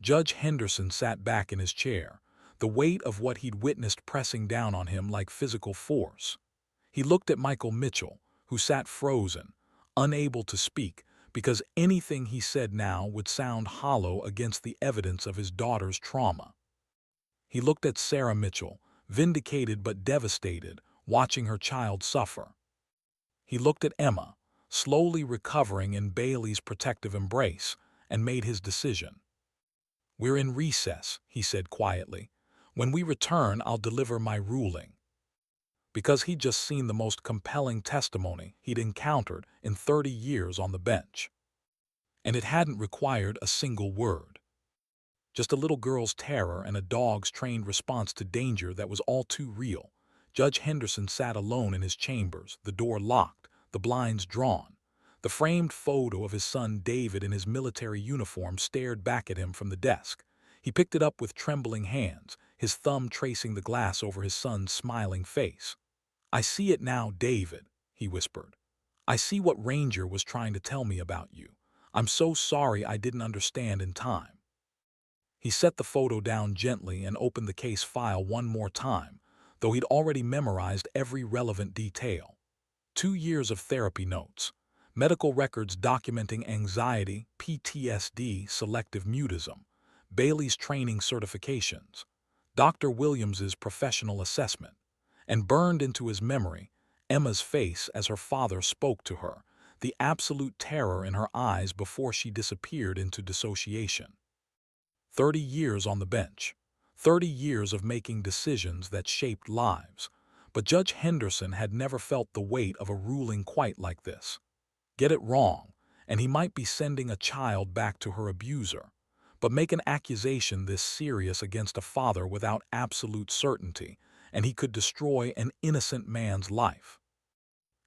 Judge Henderson sat back in his chair, the weight of what he'd witnessed pressing down on him like physical force. He looked at Michael Mitchell, who sat frozen, unable to speak, because anything he said now would sound hollow against the evidence of his daughter's trauma. He looked at Sarah Mitchell, vindicated but devastated, watching her child suffer. He looked at Emma, slowly recovering in Bailey's protective embrace, and made his decision. "We're in recess," he said quietly. "When we return, I'll deliver my ruling." Because he'd just seen the most compelling testimony he'd encountered in 30 years on the bench. And it hadn't required a single word. Just a little girl's terror and a dog's trained response to danger that was all too real. Judge Henderson sat alone in his chambers, the door locked, the blinds drawn. The framed photo of his son David in his military uniform stared back at him from the desk. He picked it up with trembling hands, his thumb tracing the glass over his son's smiling face. "I see it now, David," he whispered. "I see what Ranger was trying to tell me about you. I'm so sorry I didn't understand in time." He set the photo down gently and opened the case file one more time, though he'd already memorized every relevant detail. 2 years of therapy notes, medical records documenting anxiety, PTSD, selective mutism, Bailey's training certifications, Dr. Williams's professional assessment, and burned into his memory, Emma's face as her father spoke to her, the absolute terror in her eyes before she disappeared into dissociation. 30 years on the bench, 30 years of making decisions that shaped lives, but Judge Henderson had never felt the weight of a ruling quite like this. Get it wrong, and he might be sending a child back to her abuser, but make an accusation this serious against a father without absolute certainty, and he could destroy an innocent man's life.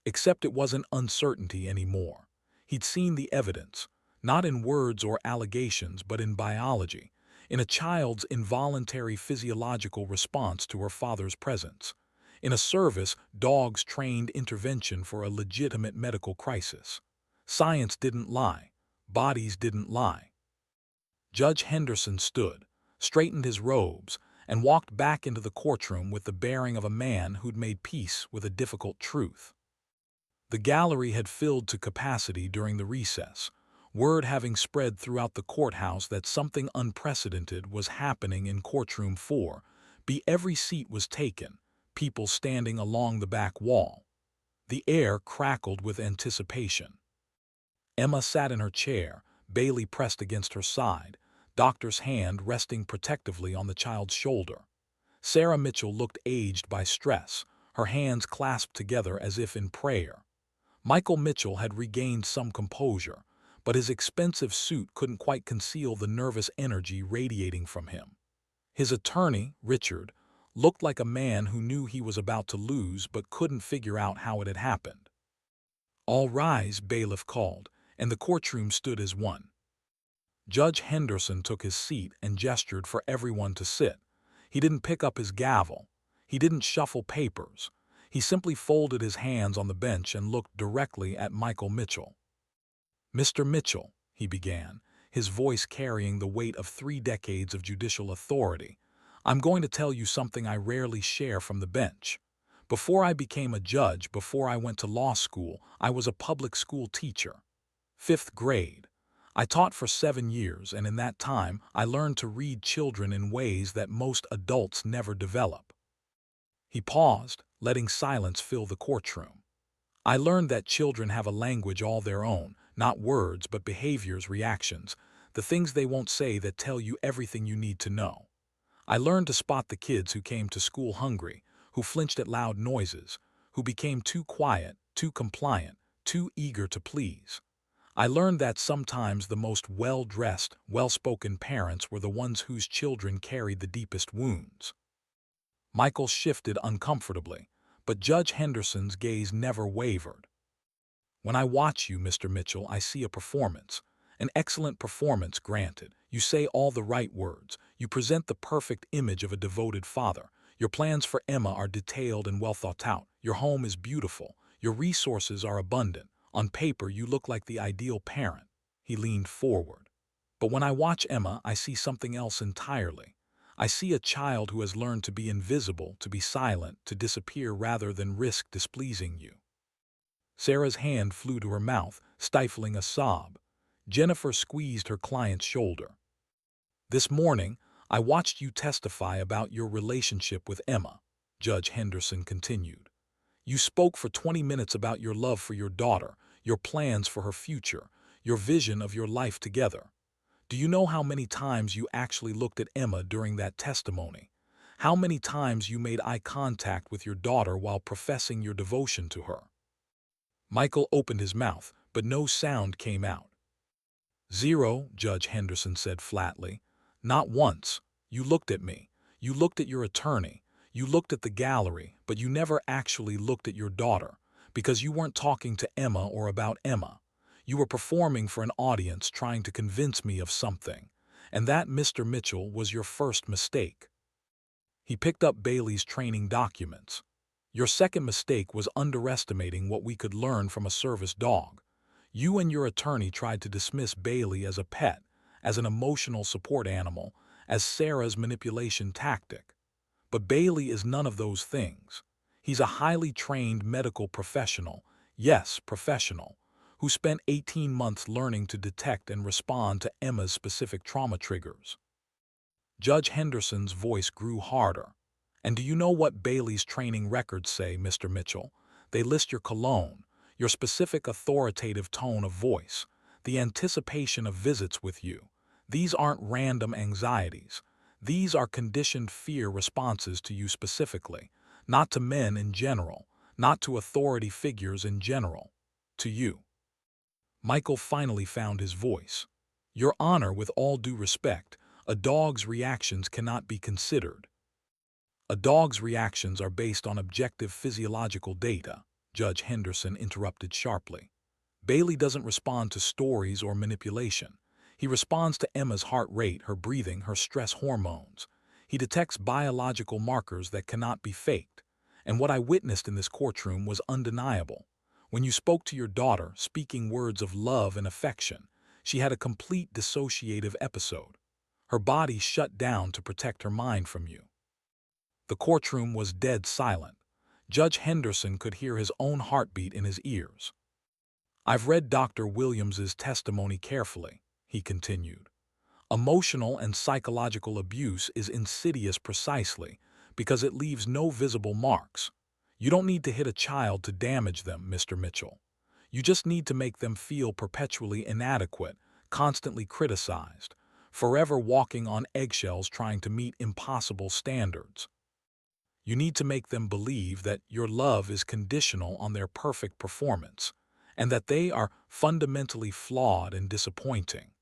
Except it wasn't uncertainty anymore. He'd seen the evidence, not in words or allegations, but in biology, in a child's involuntary physiological response to her father's presence, in a service dog's trained intervention for a legitimate medical crisis. Science didn't lie. Bodies didn't lie. Judge Henderson stood, straightened his robes, and walked back into the courtroom with the bearing of a man who'd made peace with a difficult truth. The gallery had filled to capacity during the recess, word having spread throughout the courthouse that something unprecedented was happening in Courtroom 4B. Every seat was taken, people standing along the back wall. The air crackled with anticipation. Emma sat in her chair, Bailey pressed against her side, Doctor's hand resting protectively on the child's shoulder. Sarah Mitchell looked aged by stress, her hands clasped together as if in prayer. Michael Mitchell had regained some composure, but his expensive suit couldn't quite conceal the nervous energy radiating from him. His attorney, Richard, looked like a man who knew he was about to lose but couldn't figure out how it had happened. "All rise," bailiff called, and the courtroom stood as one. Judge Henderson took his seat and gestured for everyone to sit. He didn't pick up his gavel. He didn't shuffle papers. He simply folded his hands on the bench and looked directly at Michael Mitchell. "Mr. Mitchell," he began, his voice carrying the weight of 3 decades of judicial authority, "I'm going to tell you something I rarely share from the bench. Before I became a judge, before I went to law school, I was a public school teacher. 5th grade. I taught for 7 years, and in that time, I learned to read children in ways that most adults never develop." He paused, letting silence fill the courtroom. "I learned that children have a language all their own, not words but behaviors, reactions, the things they won't say that tell you everything you need to know. I learned to spot the kids who came to school hungry, who flinched at loud noises, who became too quiet, too compliant, too eager to please. I learned that sometimes the most well-dressed, well-spoken parents were the ones whose children carried the deepest wounds." Michael shifted uncomfortably, but Judge Henderson's gaze never wavered. "When I watch you, Mr. Mitchell, I see a performance. An excellent performance, granted. You say all the right words. You present the perfect image of a devoted father. Your plans for Emma are detailed and well thought out. Your home is beautiful. Your resources are abundant. On paper, you look like the ideal parent." He leaned forward. "But when I watch Emma, I see something else entirely. I see a child who has learned to be invisible, to be silent, to disappear rather than risk displeasing you." Sarah's hand flew to her mouth, stifling a sob. Jennifer squeezed her client's shoulder. "This morning, I watched you testify about your relationship with Emma," Judge Henderson continued. "You spoke for 20 minutes about your love for your daughter, your plans for her future, your vision of your life together. Do you know how many times you actually looked at Emma during that testimony? How many times you made eye contact with your daughter while professing your devotion to her?" Michael opened his mouth, but no sound came out. "Zero," Judge Henderson said flatly. "Not once. You looked at me. You looked at your attorney. You looked at the gallery, but you never actually looked at your daughter, because you weren't talking to Emma or about Emma. You were performing for an audience, trying to convince me of something. And that, Mr. Mitchell, was your first mistake." He picked up Bailey's training documents. "Your second mistake was underestimating what we could learn from a service dog. You and your attorney tried to dismiss Bailey as a pet, as an emotional support animal, as Sarah's manipulation tactic. But Bailey is none of those things. He's a highly trained medical professional, yes, professional, who spent 18 months learning to detect and respond to Emma's specific trauma triggers." Judge Henderson's voice grew harder. "And do you know what Bailey's training records say, Mr. Mitchell? They list your cologne, your specific authoritative tone of voice, the anticipation of visits with you. These aren't random anxieties. These are conditioned fear responses to you specifically, not to men in general, not to authority figures in general, to you." Michael finally found his voice. "Your Honor, with all due respect, a dog's reactions cannot be considered." "A dog's reactions are based on objective physiological data," Judge Henderson interrupted sharply. "Bailey doesn't respond to stories or manipulation. He responds to Emma's heart rate, her breathing, her stress hormones. He detects biological markers that cannot be faked. And what I witnessed in this courtroom was undeniable. When you spoke to your daughter, speaking words of love and affection, she had a complete dissociative episode. Her body shut down to protect her mind from you." The courtroom was dead silent. Judge Henderson could hear his own heartbeat in his ears. "I've read Dr. Williams's testimony carefully," he continued. "Emotional and psychological abuse is insidious precisely because it leaves no visible marks. You don't need to hit a child to damage them, Mr. Mitchell. You just need to make them feel perpetually inadequate, constantly criticized, forever walking on eggshells trying to meet impossible standards. You need to make them believe that your love is conditional on their perfect performance, and that they are fundamentally flawed and disappointing."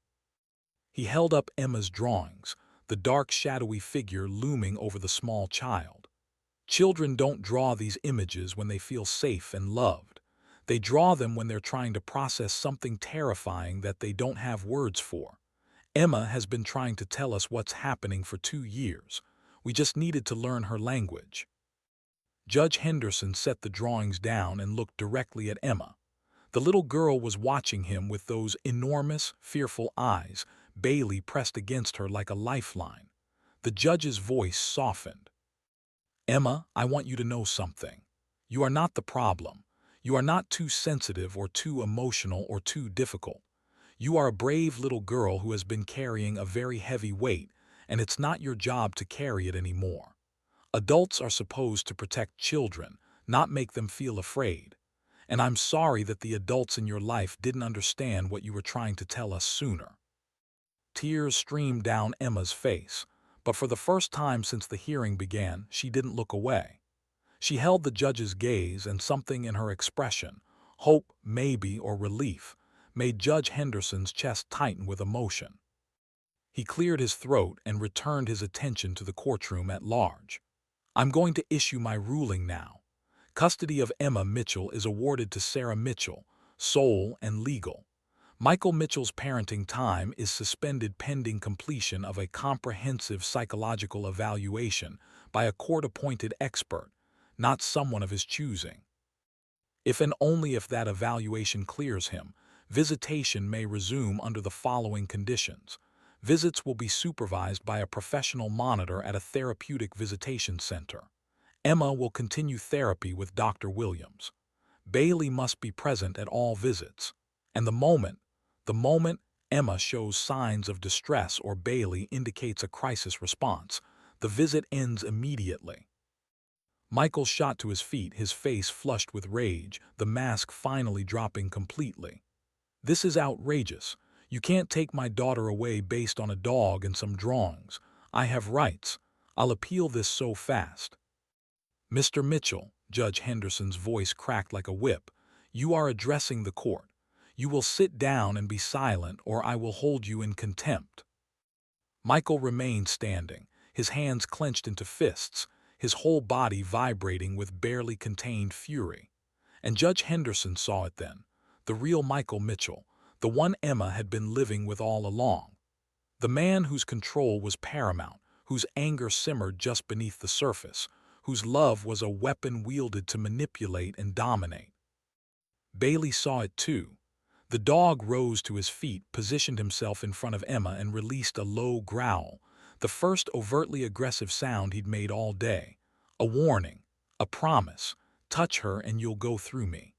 He held up Emma's drawings, the dark shadowy figure looming over the small child. "Children don't draw these images when they feel safe and loved. They draw them when they're trying to process something terrifying that they don't have words for. Emma has been trying to tell us what's happening for 2 years. We just needed to learn her language." Judge Henderson set the drawings down and looked directly at Emma. The little girl was watching him with those enormous, fearful eyes, Bailey pressed against her like a lifeline. The judge's voice softened. "Emma, I want you to know something. You are not the problem. You are not too sensitive or too emotional or too difficult. You are a brave little girl who has been carrying a very heavy weight, and it's not your job to carry it anymore. Adults are supposed to protect children, not make them feel afraid. And I'm sorry that the adults in your life didn't understand what you were trying to tell us sooner." Tears streamed down Emma's face, but for the first time since the hearing began, she didn't look away. She held the judge's gaze, and something in her expression, hope, maybe, or relief, made Judge Henderson's chest tighten with emotion. He cleared his throat and returned his attention to the courtroom at large. "I'm going to issue my ruling now. Custody of Emma Mitchell is awarded to Sarah Mitchell, sole and legal. Michael Mitchell's parenting time is suspended pending completion of a comprehensive psychological evaluation by a court-appointed expert, not someone of his choosing. If and only if that evaluation clears him, visitation may resume under the following conditions. Visits will be supervised by a professional monitor at a therapeutic visitation center. Emma will continue therapy with Dr. Williams. Bailey must be present at all visits. And the moment Emma shows signs of distress or Bailey indicates a crisis response, the visit ends immediately." Michael shot to his feet, his face flushed with rage, the mask finally dropping completely. "This is outrageous. You can't take my daughter away based on a dog and some drawings. I have rights. I'll appeal this so fast." "Mr. Mitchell," Judge Henderson's voice cracked like a whip, "you are addressing the court. You will sit down and be silent, or I will hold you in contempt." Michael remained standing, his hands clenched into fists, his whole body vibrating with barely contained fury. And Judge Henderson saw it then, the real Michael Mitchell, the one Emma had been living with all along. The man whose control was paramount, whose anger simmered just beneath the surface, whose love was a weapon wielded to manipulate and dominate. Bailey saw it too. The dog rose to his feet, positioned himself in front of Emma, and released a low growl, the first overtly aggressive sound he'd made all day. A warning, a promise, touch her and you'll go through me.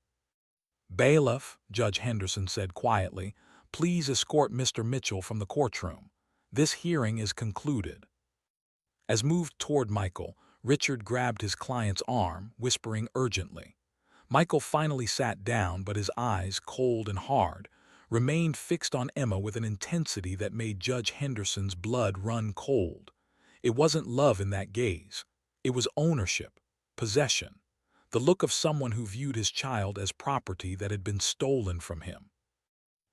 "Bailiff," Judge Henderson said quietly, "please escort Mr. Mitchell from the courtroom. This hearing is concluded." As moved toward Michael, Richard grabbed his client's arm, whispering urgently. Michael finally sat down, but his eyes, cold and hard, remained fixed on Emma with an intensity that made Judge Henderson's blood run cold. It wasn't love in that gaze. It was ownership, possession, the look of someone who viewed his child as property that had been stolen from him.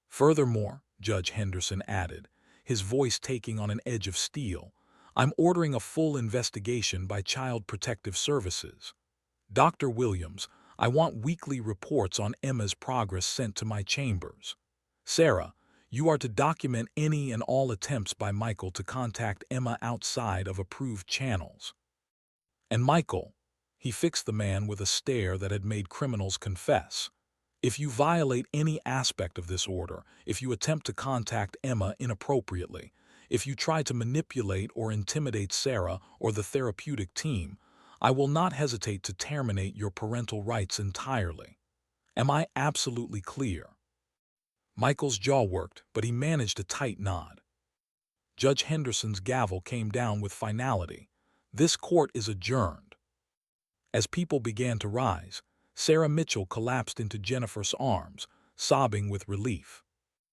"Furthermore," Judge Henderson added, his voice taking on an edge of steel, "I'm ordering a full investigation by Child Protective Services. Dr. Williams, I want weekly reports on Emma's progress sent to my chambers. Sarah, you are to document any and all attempts by Michael to contact Emma outside of approved channels. And Michael," he fixed the man with a stare that had made criminals confess, "if you violate any aspect of this order, if you attempt to contact Emma inappropriately, if you try to manipulate or intimidate Sarah or the therapeutic team, I will not hesitate to terminate your parental rights entirely. Am I absolutely clear?" Michael's jaw worked, but he managed a tight nod. Judge Henderson's gavel came down with finality. "This court is adjourned." As people began to rise, Sarah Mitchell collapsed into Jennifer's arms, sobbing with relief.